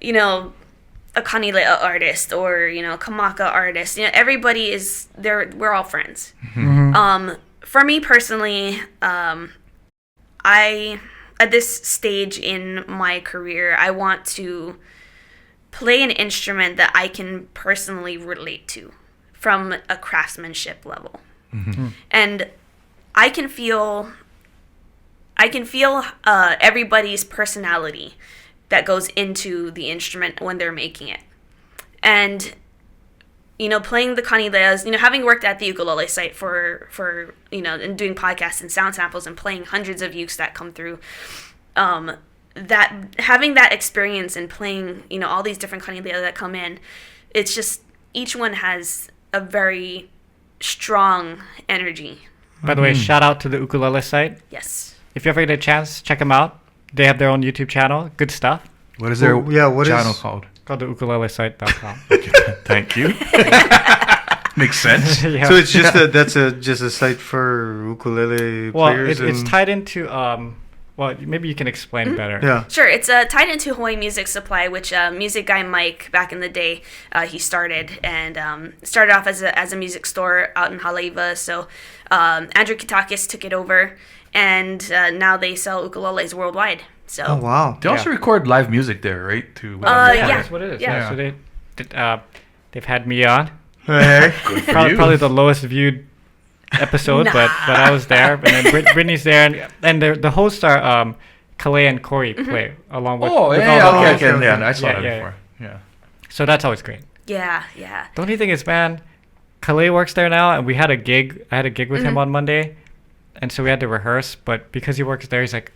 a Kanilea artist or, Kamaka artist, everybody is there. We're all friends. For me personally, I, at this stage in my career, I want to play an instrument that I can personally relate to from a craftsmanship level. And I can feel everybody's personality that goes into the instrument when they're making it. And playing the Kanileas, having worked at the ukulele site for and doing podcasts and sound samples and playing hundreds of ukes that come through, that having that experience and playing, all these different Kanilea that come in, it's just each one has a very strong energy.
By the way, shout out to the ukulele site.
Yes.
If you ever get a chance, check them out. They have their own YouTube channel. Good stuff.
What is their channel called?
Called the ukulelesite.com.
Okay, thank you. Makes sense.
Yeah.
So it's just just a site for ukulele players.
Well, it's tied into maybe you can explain better.
Yeah.
Sure, it's tied into Hawaii Music Supply, which music guy Mike back in the day he started, and started off as a music store out in Haleiwa. So Andrew Kitakis took it over, and now they sell ukuleles worldwide. So
Oh wow.
They also record live music there, right? Too.
yeah.
That's what it is.
Yeah.
So they've had me on.
Hey.
Good for
Probably,
you.
probably the lowest viewed episode, but I was there, and then Brittany's there, and the hosts are Kalea and Corey play along with.
Oh
with
yeah,
all the
okay,
hosts.
yeah, I saw that
Yeah.
before. Yeah.
So that's always great.
yeah.
The only thing is, man, Kalea works there now, and we had a gig. I had a gig with him on Monday, and so we had to rehearse. But because he works there, he's like,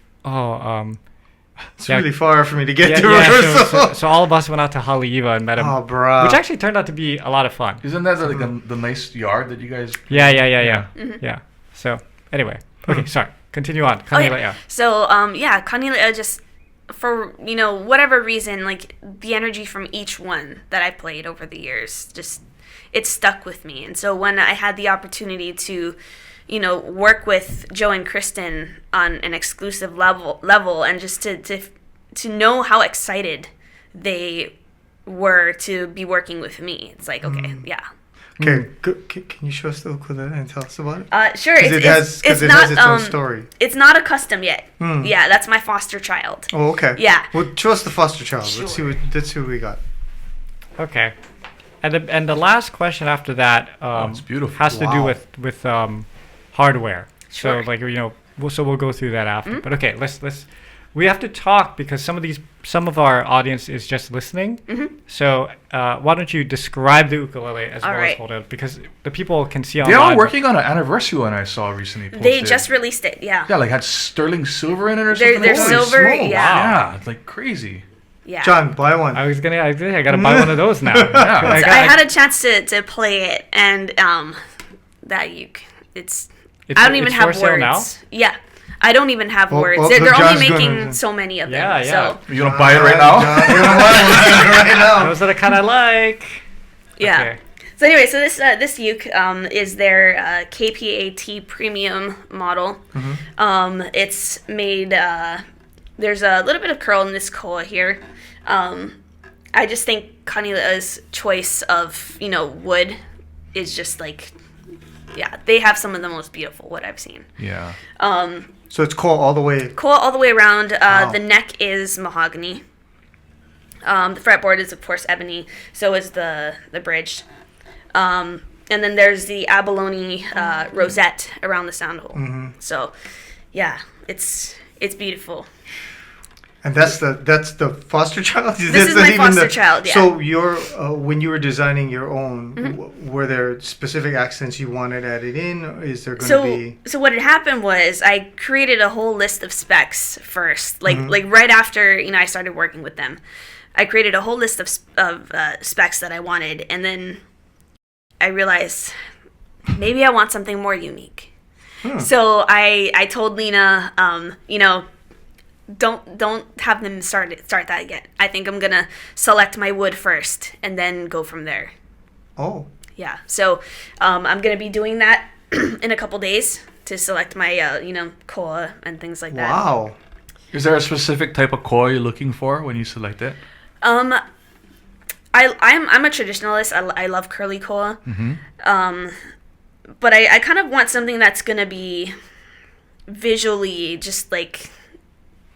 It's really far for me to get to
yeah.
rehearsal.
So all of us went out to Haleiwa and met him,
Oh, bro.
which actually turned out to be a lot of fun.
Isn't that like the nice yard that you guys?
Yeah. Yeah. So anyway, okay, sorry. Continue on. Kanilea.
So Kanilea, just for whatever reason, like the energy from each one that I played over the years, just it stuck with me. And so when I had the opportunity to work with Joe and Kristen on an exclusive level, and just to know how excited they were to be working with me, it's like, okay, yeah.
Okay, can you show us the ukulele and tell us about it?
Sure.
It has its own story.
It's not a custom yet. Yeah, that's my foster child.
Oh, okay.
Yeah.
Well, show us the foster child.
Sure.
Let's see what we got.
Okay. And the last question after that
it's beautiful.
has to do
Wow.
with hardware.
Sure.
So we'll go through that after. But okay, we have to talk because some of our audience is just listening. So why don't you describe the ukulele as well as hold it, because the people can see online.
They are working on an anniversary one I saw recently.
They
posted.
just released it. Yeah.
Yeah, like had sterling silver in it or
They're-
something.
they're
Holy
silver,
smokes.
yeah.
Yeah, it's like crazy.
Yeah.
John, buy one.
I gotta buy one of those now.
Yeah.
I had a chance to play it, and that uke. I don't even
it's
have
for sale
words.
now?
Yeah. I don't even have
Well,
words.
well,
They're
John's
only making
gonna-
so many of them.
Yeah, yeah.
So,
You gonna buy it right now?
John, you're gonna buy one right now.
Those are the kind I like.
yeah.
Okay.
So anyway, so this uke is their KPAT premium model. It's made. There's a little bit of curl in this koa here. I just think Kanilea's choice of wood is just like, yeah, they have some of the most beautiful wood I've seen.
Yeah.
So it's cool all the way.
Koa all the way around.
Wow.
The neck is mahogany. The fretboard is of course ebony. So is the bridge. And then there's the abalone rosette around the sound hole. So, yeah, it's beautiful.
And that's the foster child.
This is my foster child, yeah.
So when you were designing your own, were there specific accents you wanted added in? Or is there going to be?
So what had happened was I created a whole list of specs first, like right after I started working with them. I created a whole list of specs that I wanted, and then I realized maybe I want something more unique. So I told Lena, don't have them start that yet. I think I'm gonna select my wood first and then go from there.
Oh.
Yeah. So I'm gonna be doing that in a couple days to select my koa and things like that.
Wow.
Is there a specific type of koa you're looking for when you select it?
I'm a traditionalist. I love curly koa. But I kind of want something that's gonna be visually just like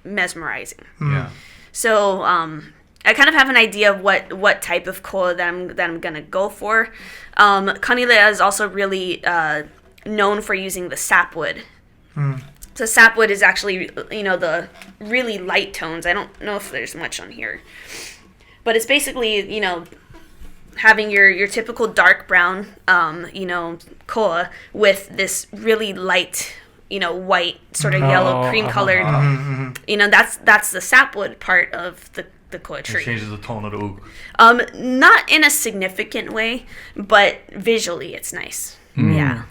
mesmerizing.
Yeah.
So I kind of have an idea of what type of koa that I'm gonna go for. Kanilea is also really known for using the sapwood. So sapwood is actually, the really light tones. I don't know if there's much on here, but it's basically, having your typical dark brown, koa with this really light, white, sort of yellow, cream colored. That's the sapwood part of the koa tree.
It changes the tone of the ook.
Not in a significant way, but visually it's nice. Yeah.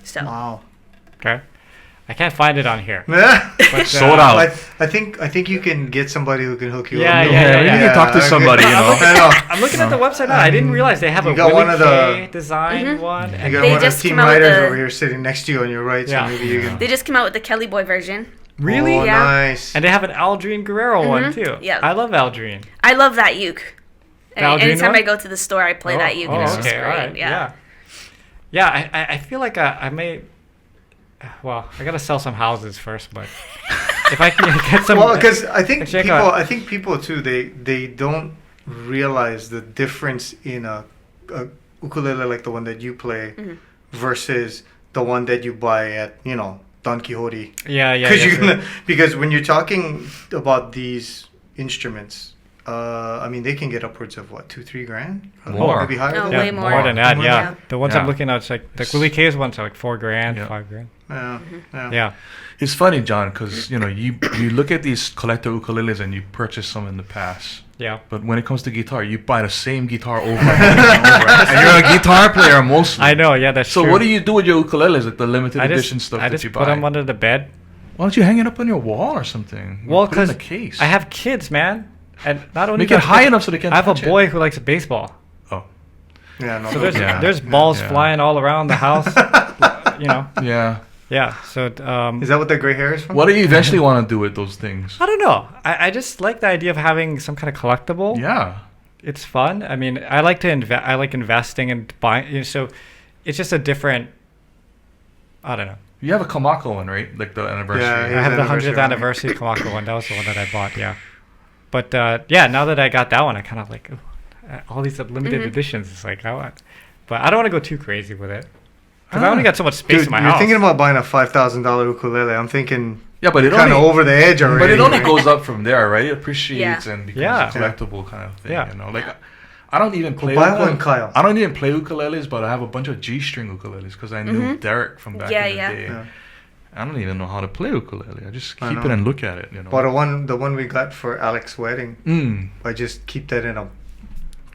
So.
Wow.
Okay. I can't find it on here.
But,
Sold out.
I think you can get somebody who can hook you
Yeah,
up.
yeah,
You can talk to somebody,
I know.
I'm looking at the website now. I didn't realize they have
You
a
got
Willie
one of the-
K design one.
You
And
got
They
one of
just
the team
came out with
writers
the-
over here sitting next to you on your right,
Yeah.
so maybe you can.
They just came out with the Kelly Boy version.
really?
Oh,
Yeah.
nice.
And they have an Aldrine Guerrero one too.
Yeah.
I love Aldrine.
I love that uke.
Aldrine
Anytime
one?
I go to the store, I play that uke, and it's just great.
all right.
Yeah.
Yeah, I feel like I may. Well, I gotta sell some houses first, but if I can get some.
Well, because I think
check
people,
out-
I think people too, they don't realize the difference in a ukulele like the one that you play versus the one that you buy at Don Quixote.
Yeah,
Because when you're talking about these instruments, they can get upwards of what, 2-3 grand,
More.
maybe higher.
No,
than
yeah,
way
that?
more.
more than that.
More
Yeah.
than
The ones
Yeah.
I'm looking at, it's like the Willie K's ones are like 4 grand,
Yeah.
5 grand.
Yeah,
Yeah.
It's funny, John, because you look at these collector ukuleles and you purchase some in the past.
Yeah.
But when it comes to guitar, you buy the same guitar over and over. And you're a guitar player mostly.
I know. Yeah, that's
So
true.
what do you do with your ukuleles, like the limited edition stuff
I
that
just
you
put
buy?
them under the bed.
Why don't you hang it up on your wall or something?
Well,
put it in
because
a case.
I have kids, man, and not only
Make it
that,
high enough so they can.
I have a
touch
boy
It.
who likes baseball,
Oh.
yeah. No,
so
those-
there's balls
yeah.
flying all around the house.
Yeah.
Yeah. So
Is that what the gray hair is from?
What do you eventually want to do with those things?
I don't know. I just like the idea of having some kind of collectible.
Yeah.
It's fun. I mean, I like to I like investing and buying. So it's just a different. I don't know.
You have a Kamako one, right? Like the anniversary.
Yeah,
I have the 100th
anniversary one.
anniversary Kamako one. That was the one that I bought. Yeah. But now that I got that one, I kind of like all these limited editions. It's like but I don't want to go too crazy with it because I only got so much space
Dude,
in my
you're
house.
thinking about buying a $5,000 ukulele. I'm thinking
Yeah, but it
kind of
only
over the edge already.
But it only
right?
goes up from there, right? It appreciates
Yeah.
and becomes
Yeah.
a collectible kind of thing.
Yeah.
Like I don't even play.
buy one, Kyle.
I don't even play ukuleles, but I have a bunch of G-string ukuleles because I knew Derek from back in the day.
Yeah.
I don't even know how to play ukulele. I just
I
keep it
know.
and look at it.
But the one we got for Alex's wedding, I just keep that in a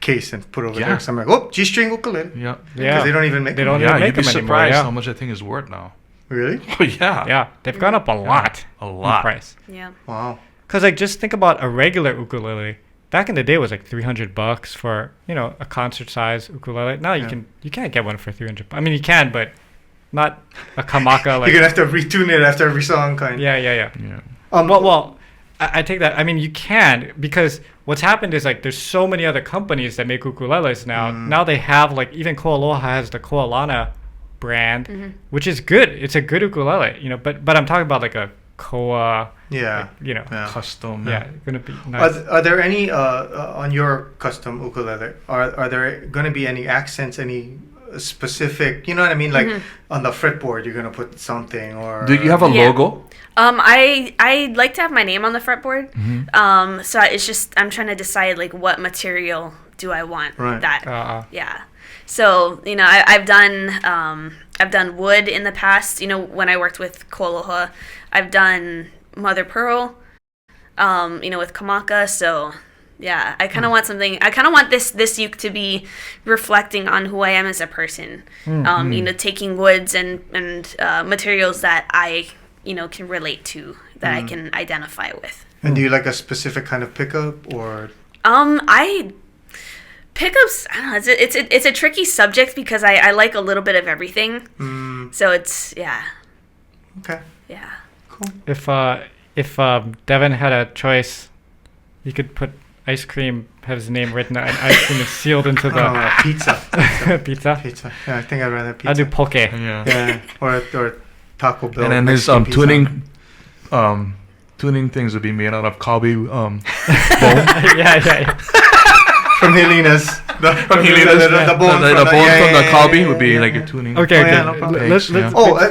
case and put over
Yeah.
there. So I'm like, oh, G-string ukulele.
Yeah.
Because
Yeah.
they don't even make
They
them.
don't
Yeah,
even make
you'd be
them anymore.
surprised
Yeah.
how much I think is worth now.
Really?
Oh yeah.
Yeah, they've gone up a lot.
A
in
lot.
price.
Yeah.
Wow.
Because like just think about a regular ukulele. Back in the day, it was like $300 for a concert size ukulele. Now you can't get one for $300. I mean, you can, but not a Kamaka like.
You're gonna have to retune it after every song, kind.
Yeah.
Yeah.
Well, I take that. I mean, you can because what's happened is like there's so many other companies that make ukuleles now. Now they have like even Koaloha has the Koalana brand, which is good. It's a good ukulele, But I'm talking about like a Koa.
Yeah.
Yeah.
Custom.
Gonna be nice.
Are there any on your custom ukulele? Are there going to be any accents, any specific? You know what I mean? Like on the fretboard, you're going to put something, or
Do you have a
Yeah.
logo?
I like to have my name on the fretboard. So it's just I'm trying to decide like what material do I want
Right.
that. Yeah. So I've done wood in the past. When I worked with Koaloha, I've done mother pearl. With Kamaka. So yeah, I kind of want something. I kind of want this uke to be reflecting on who I am as a person. Taking woods and materials that I can relate to, that I can identify with.
And do you like a specific kind of pickup, or?
Pickups, I don't know. It's a tricky subject because I like a little bit of everything. So it's
Okay.
yeah.
Cool.
If Devon had a choice, he could put ice cream, have his name written, and ice cream is sealed into the
Pizza.
pizza.
Pizza. Yeah, I think I'd rather pizza.
I'll do poke.
Yeah.
Yeah, or Taco Bell.
And then there's
Mexican pizza.
tuning tuning things would be made out of Kabi bone.
Yeah.
From Helena's. The bone
The bone from the Kabi would be like your tuning.
Okay.
no problem.
Let's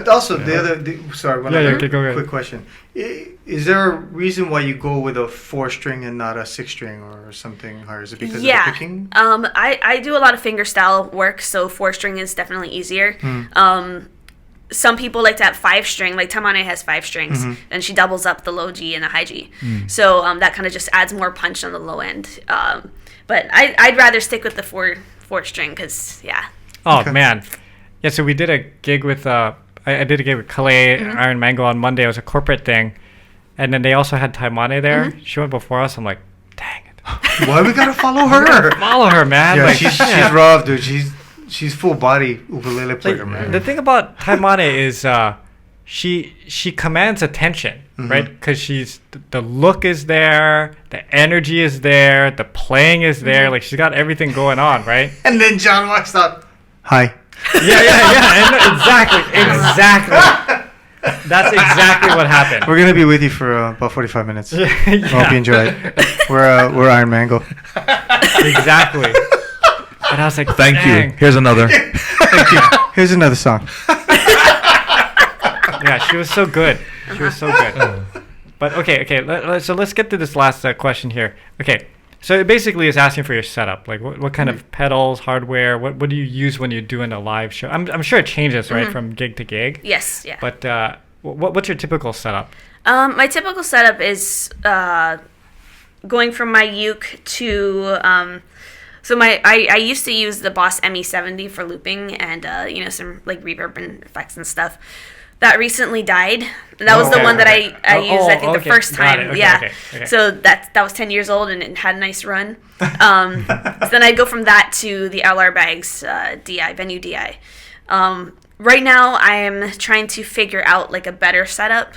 also the other. Sorry, one other
okay, go ahead.
quick question. Is there a reason why you go with a 4-string and not a 6-string or something higher? Is it because of the picking?
I do a lot of fingerstyle work, so 4-string is definitely easier. Some people like to have 5-string, like Tamane has 5 strings, and she doubles up the low G and the high G. So that kind of just adds more punch on the low end. But I'd rather stick with the 4-string because, yeah.
Oh, man. Yeah, so we did a gig with, I did a gig with Kanilea, Iron Mango on Monday. It was a corporate thing. And then they also had Taimane there. She went before us. I'm like, dang it.
Why we gotta follow her?
Follow her, man.
Yeah,
like,
she's rough, dude. She's full body ukulele player, man.
The thing about Taimane is she commands attention, right? Because the look is there, the energy is there, the playing is there. Like she's got everything going on, right?
And then John walks up. Hi.
Yeah. Exactly. That's exactly what happened.
We're gonna be with you for about 45 minutes.
Yeah.
Hope you enjoy it. We're Iron Mango.
Exactly. And I was like,
Thank
dang.
you. Here's another.
Thank you. Here's another song.
Yeah, she was so good. But okay. So let's get to this last question here. Okay, so it basically is asking for your setup. Like, what kind of pedals, hardware? What do you use when you're doing a live show? I'm sure it changes, right, from gig to gig.
Yes, yeah.
But what's your typical setup?
My typical setup is going from my uke to so I used to use the Boss ME70 for looping and some like reverb and effects and stuff. That recently died. And that was the one that I used, I think, the first time. Okay. So that was 10 years old and it had a nice run. So then I go from that to the LR Bags DI, Venue DI. Right now I am trying to figure out like a better setup.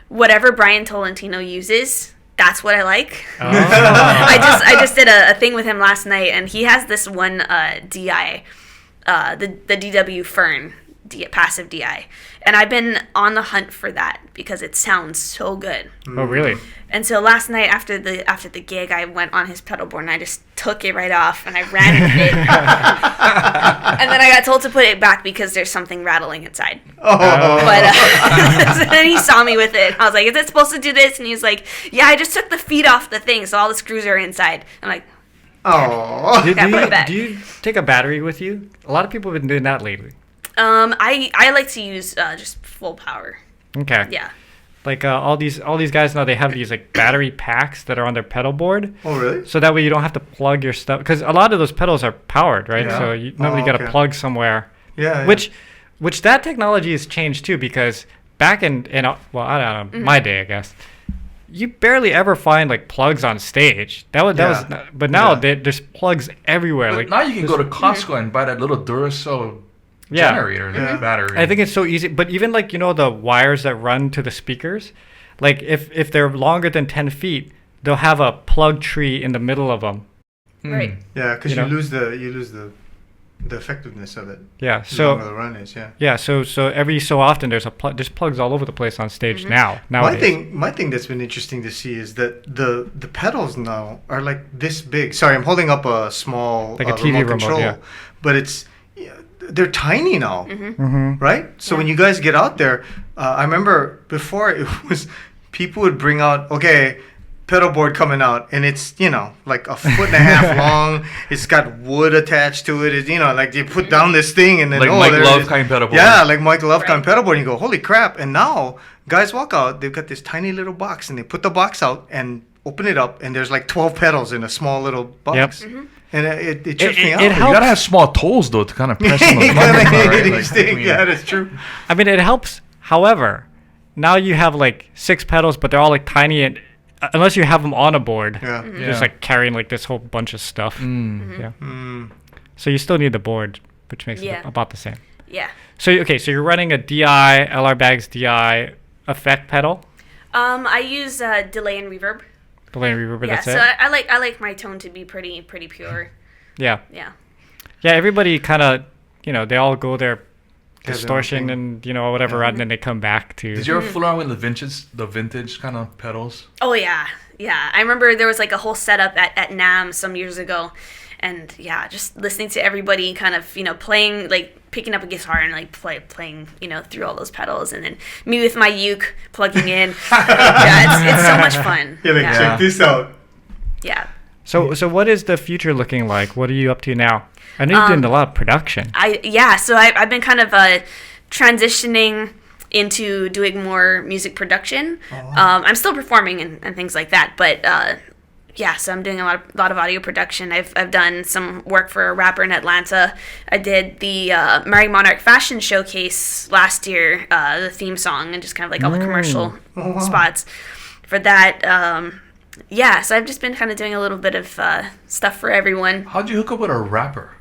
Whatever Brian Tolentino uses, that's what I like. Oh. I just did a thing with him last night, and he has this one DI, the DW Fern passive DI, and I've been on the hunt for that because it sounds so good.
Oh, really?
And so last night after the gig, I went on his pedal board and I just took it right off and I ran with it. And then I got told to put it back because there's something rattling inside.
Oh.
But so then he saw me with it. I was like, "Is it supposed to do this?" And he's like, "Yeah, I just took the feet off the thing, so all the screws are inside." I'm like,
"Oh."
Do you take a battery with you? A lot of people have been doing that lately.
I like to use just full power.
Okay.
Yeah.
Like all these guys now, they have these like battery packs that are on their pedal board.
Oh, really?
So that way you don't have to plug your stuff, because a lot of those pedals are powered, right?
Yeah.
So you normally got to plug somewhere.
Yeah.
Which that technology has changed too, because back in well, I don't know, my day, I guess, you barely ever find like plugs on stage. But now there's plugs everywhere.
But
like
now you can go to Costco and buy that little Duracell generator, battery.
I think it's so easy. But even like, the wires that run to the speakers, like if they're longer than 10 feet, they'll have a plug tree in the middle of them.
Right.
Yeah, because you lose the effectiveness of it.
Yeah.
The
so
longer the run is, yeah.
Yeah. So every so often there's plugs all over the place on stage now. Nowadays.
My thing that's been interesting to see is that the pedals now are like this big. Sorry, I'm holding up a small
like a TV remote control, yeah.
But they're tiny now, right? So when you guys get out there, I remember before it was people would bring out, pedal board coming out, and it's like a foot and a half long. It's got wood attached to it. It's like you put down this thing and then
like Mike Love kind pedal board.
Yeah, like Mike Love kind pedal board. And you go, holy crap! And now guys walk out, they've got this tiny little box, and they put the box out and open it up, and there's like 12 pedals in a small little box.
Yep.
And it trips me out.
You gotta have small toes though to kind of press on the button.
Yeah, that's true.
I mean, it helps. However, now you have like 6 pedals, but they're all like tiny, and unless you have them on a board, you're just like carrying like this whole bunch of stuff. Yeah. So you still need the board, which makes it about the same.
Yeah.
So you're running a DI LR Bags DI effect pedal.
I use delay and reverb.
Delay and reverb. That's
it.
So
I like my tone to be pretty pure.
Yeah.
Yeah.
Yeah. Everybody kind of they all go their distortion and whatever, and then they come back to.
Did you ever fool around with the vintage kind of pedals?
Oh yeah. I remember there was like a whole setup at NAMM some years ago, and just listening to everybody kind of playing, like picking up a guitar and like playing through all those pedals, and then me with my uke plugging in. It's so much fun.
Check this out.
Yeah.
So what is the future looking like? What are you up to now? I know you're doing a lot of production.
So I've been kind of transitioning into doing more music production. I'm still performing and things like that, but so I'm doing a lot of audio production. I've done some work for a rapper in Atlanta. I did the Mary Monarch Fashion Showcase last year, the theme song, and just kind of like all the commercial spots for that. So I've just been kind of doing a little bit of stuff for everyone.
How'd you hook up with a rapper?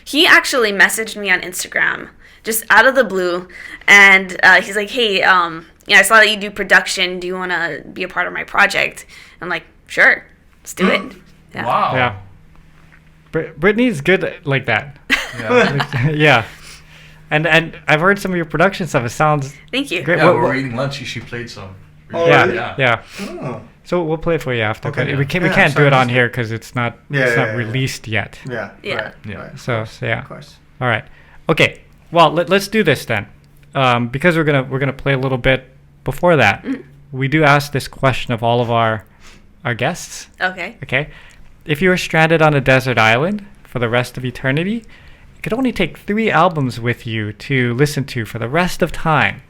He actually messaged me on Instagram, just out of the blue, and he's like, "Hey, I saw that you do production. Do you want to be a part of my project?" I'm like, "Sure, let's do it." Yeah.
Wow.
Yeah. Brittany's good like that.
Yeah.
Yeah. And I've heard some of your production stuff. It sounds
Thank you.
great.
Yeah, we were eating lunch. She played some.
Oh,
Yeah,
really?
yeah.
Oh.
So we'll play it for you after.
Okay.
But we can't
Yeah,
do
sorry,
it on
just-
here because it's not released yet.
Yeah.
Yeah.
Right,
Yeah.
right.
So yeah.
Of course.
All right. Okay. Well, let's do this then, because we're gonna play a little bit. Before that, we do ask this question of all of our guests.
Okay.
Okay. If you were stranded on a desert island for the rest of eternity, you could only take 3 albums with you to listen to for the rest of time.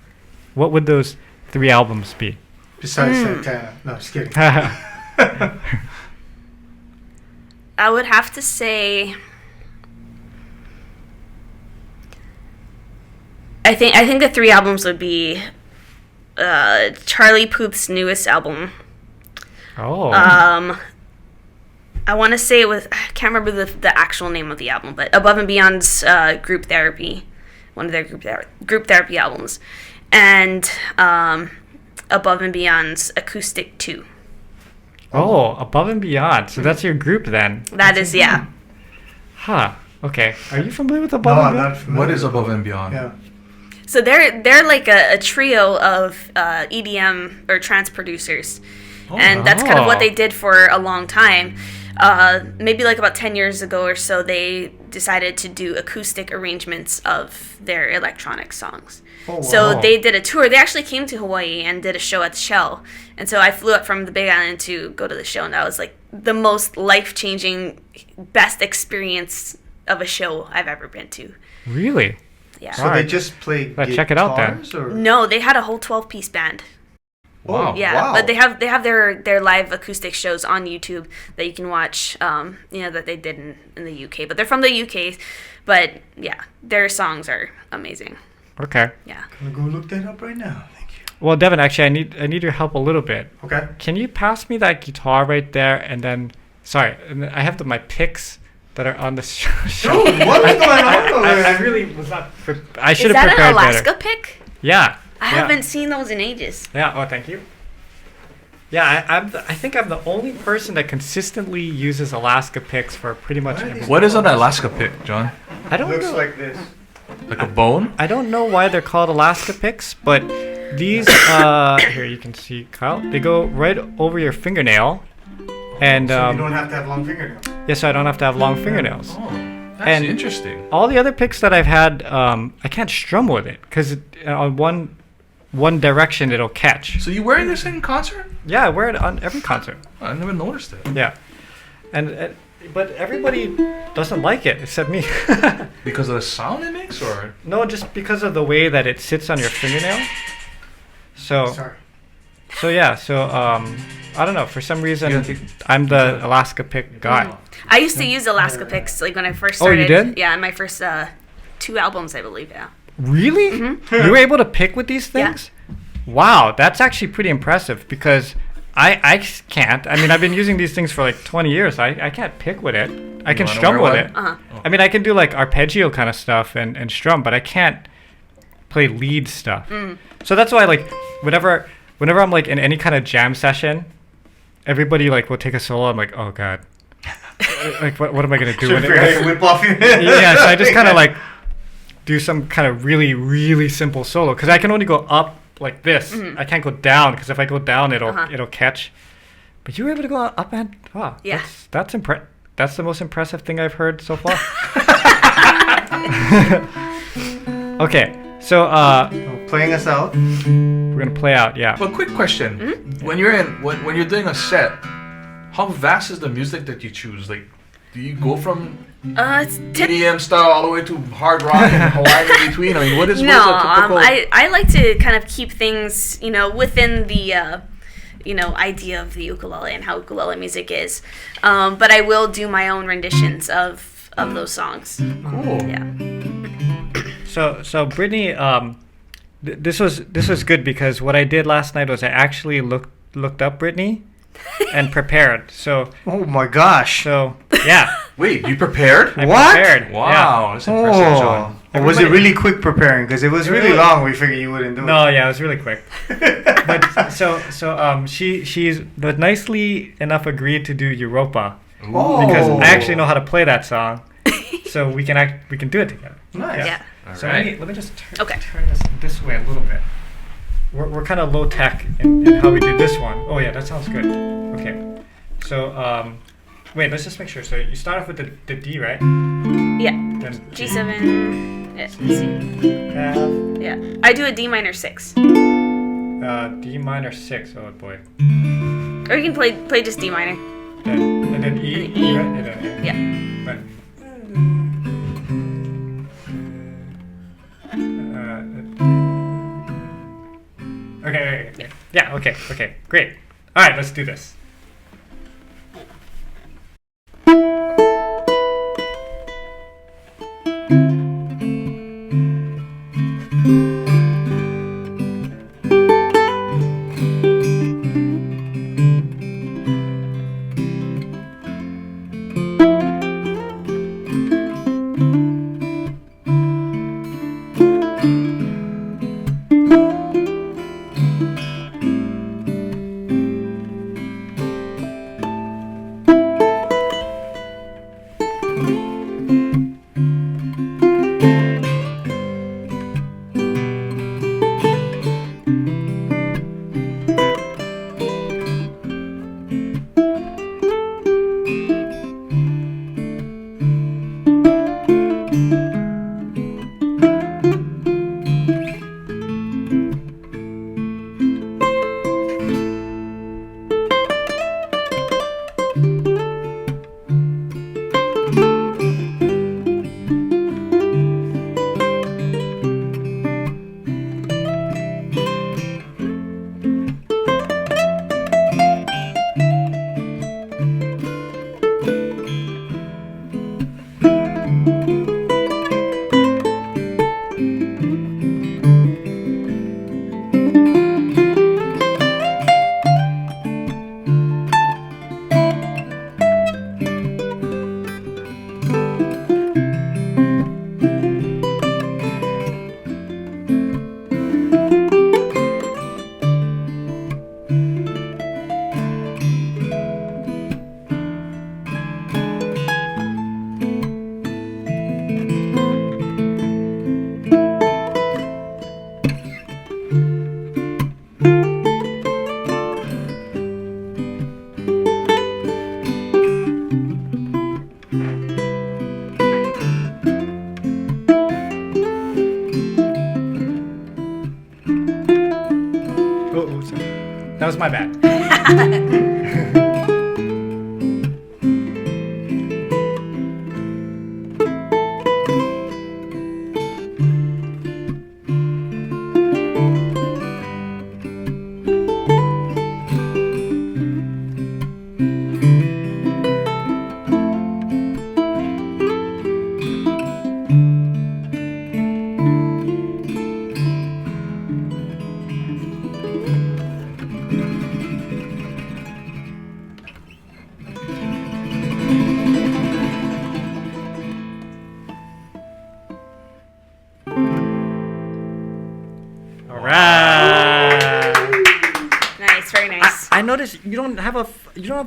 What would those 3 albums be?
Besides Santana. No, just kidding.
I would have to say, I think the 3 albums would be Charlie Puth's newest album.
Oh.
I want to say it was, I can't remember the actual name of the album, but Above and Beyond's Group Therapy, one of their group therapy albums, and Above and Beyond's Acoustic 2.
Oh, Above and Beyond. So that's your group then.
That is, yeah.
Huh. Okay. Are you familiar with
No,
Above and
I'm
Beyond?
not familiar.
What is Above and Beyond?
Yeah.
So they're like a trio of EDM or trance producers, and that's kind of what they did for a long time. Maybe like about 10 years ago or so, they decided to do acoustic arrangements of their electronic songs.
Oh, wow.
So they did a tour. They actually came to Hawaii and did a show at the Shell. And so I flew up from the Big Island to go to the show, and that was like the most life-changing, best experience of a show I've ever been to.
Really?
Yeah.
So
Alright.
they just play
Let's check it out then.
guitars, or?
No, they had a whole 12-piece band.
Wow.
Yeah,
Wow.
but they have their live acoustic shows on YouTube that you can watch. That they did in the UK, but they're from the UK. But yeah, their songs are amazing.
Okay.
Yeah.
I'm gonna go look that up right now. Thank you.
Well, Devon, actually, I need your help a little bit.
Okay.
Can you pass me that guitar right there, and then, sorry, and then I have my picks that are on the show.
Dude, what is going on over
I
there?
really was not. I should
Is
have
that
prepared
an Alaska
better.
pick?
Yeah.
I haven't seen those in ages.
Yeah. Oh, thank you. Yeah, I think I'm the only person that consistently uses Alaska picks for pretty much
What are
everything.
these?
What is an Alaska pick, John?
I don't
Looks
know.
like this.
Like a bone?
I don't know why they're called Alaska picks, but these here you can see, Kyle. They go right over your fingernail, and
So you don't have to have long fingernails.
yes, so I don't have to have long fingernails.
Oh, that's
And-
interesting.
All the other picks that I've had, I can't strum with it because on one direction it'll catch.
So you wearing this in concert?
Yeah, I wear it on every concert.
I never noticed it.
Yeah, and but everybody doesn't like it except me.
Because of the sound it makes, or?
No, just because of the way that it sits on your fingernail. So
Sorry.
I don't know. For some reason,
Yeah.
I'm the Alaska pick guy.
I used to use Alaska picks like when I first
Oh,
started.
you did?
Yeah, my first 2 albums, I believe. Yeah.
Really? You were able to pick with these
Yeah.
things? Wow, that's actually pretty impressive because I can't. I mean, I've been using these things for like 20 years. I can't pick with it. I can
wanna
strum
wear
with
one?
it.
Uh-huh.
I mean, I can do like arpeggio kind of stuff and strum, but I can't play lead stuff. So that's why like whenever I'm like in any kind of jam session, everybody like will take a solo. I'm like, oh god, like what am I gonna do?
Should
with
figure out how
it?
to whip off your
Yeah, so I just kind of like do some kind of really, really simple solo, because I can only go up like this. I can't go down, because if I go down, it'll catch. But you were able to go up and
Yeah.
That's That's the most impressive thing I've heard so far. Okay, so
Playing us out.
we're gonna play out. Yeah.
Well, quick question: when you're doing a set, how vast is the music that you choose? Like, do you go from
It's
EDM style all the way to hard rock and Hawaiian in between? I mean, what is a
No,
typical?
I like to kind of keep things, within the, idea of the ukulele and how ukulele music is. But I will do my own renditions of those songs.
Cool.
Yeah.
So Brittany, this was good, because what I did last night was I actually looked up Brittany and prepared. So
Oh my gosh.
yeah.
Wait, you prepared?
I
What?
prepared.
Wow, that's impressive, John.
Or was it
Everybody-
really quick preparing? Because it was really long. We figured you wouldn't do
No, yeah, it was really quick. But she's nicely enough agreed to do Europa,
Oh.
because I actually know how to play that song, so we can do it together.
Nice.
Yeah.
All
So
right.
let me just turn
Okay.
this way a little bit. We're kind of low tech in how we do this one. Oh yeah, that sounds good. Okay, so wait, let's just make sure. So you start off with the D, right?
Yeah.
Then
G7. Yeah. C.
F,
Yeah. I do a D minor 6.
D minor 6. Oh boy.
Or you can play just D minor.
And then E,
And E.
right? And then,
Yeah.
Right. Okay. Yeah. Okay. Great. All right. Let's do this. Oh, sorry. That was my bad. All right.
Nice. Very nice.
I noticed you don't have a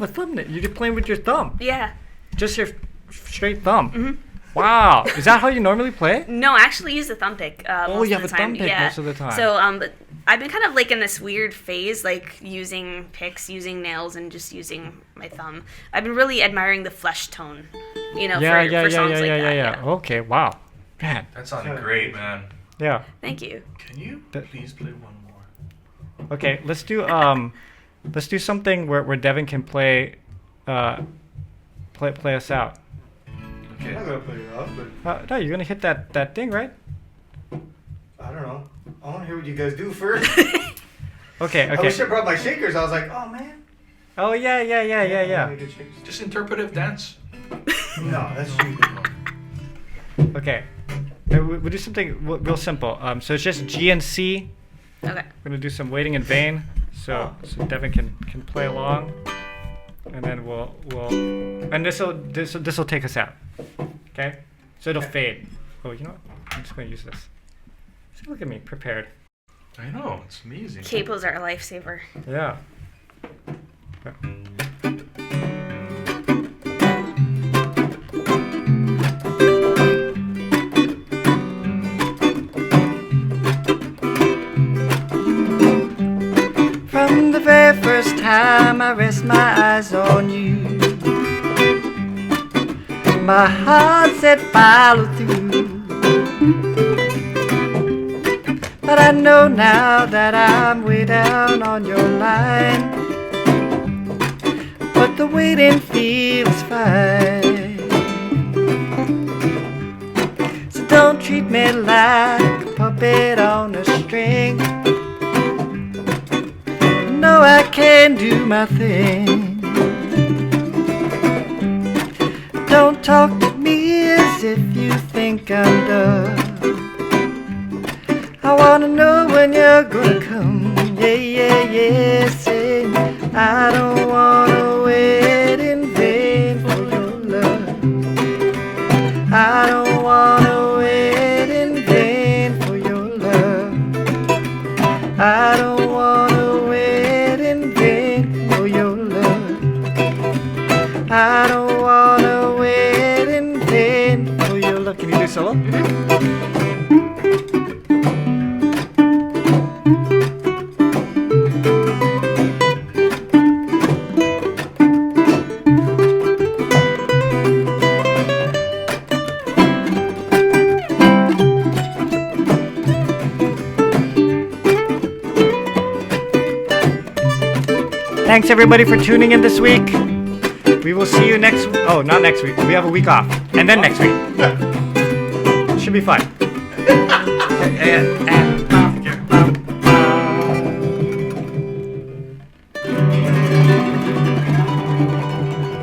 thumb. You're just playing with your thumb.
Yeah.
Just your straight thumb. Wow. Is that how you normally play?
No, I actually use the thumb pick. Most
you
of
have
the
a
time.
thumb pick
Yeah.
most of the time.
So, but I've been kind of like in this weird phase, like using picks, using nails, and just using my thumb. I've been really admiring the flesh tone, for songs like that.
Yeah. Okay, wow. Man.
That sounded great, man.
Yeah.
Thank you.
Can you please play one more?
Okay, let's do something where Devon can play us out.
I'm not gonna play it out, but
No, you're gonna hit that thing, right?
I don't know. I want to hear what you guys do first.
Okay.
I wish I brought my shakers. I was like, oh man.
Oh yeah.
Just interpretive dance.
No, that's you.
Okay. We'll do something real simple. So it's just G and C.
Okay.
We're gonna do some waiting in vain. So Devon can play along, and then we'll this will take us out. Okay. So it'll fade. Oh, you know what? I'm just gonna use this. See, look at me, prepared.
I know, it's amazing.
Capos are a lifesaver.
Yeah. From the very first time I rest my eyes on you, my heart said follow through. But I know now that I'm way down on your line, but the waiting feels fine. So don't treat me like a puppet on a string. No, I can do my thing. Don't talk to me as if you think I'm done. I wanna know when you're gonna come. Yeah, say I don't wanna wait in vain for your love. I don't wanna wait in vain for your love. I don't wanna wait in vain for your love. I don't wanna wait in vain for your love. Can you do solo? Thanks everybody for tuning in this week. We will see you next. Oh, not next week. We have a week off, and then next week. Should be fun.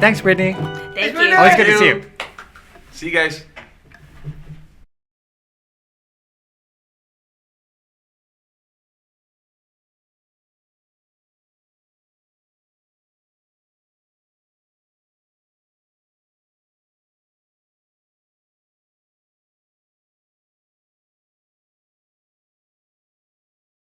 Thanks, Brittany.
Thank you.
Always good to see you.
See you guys.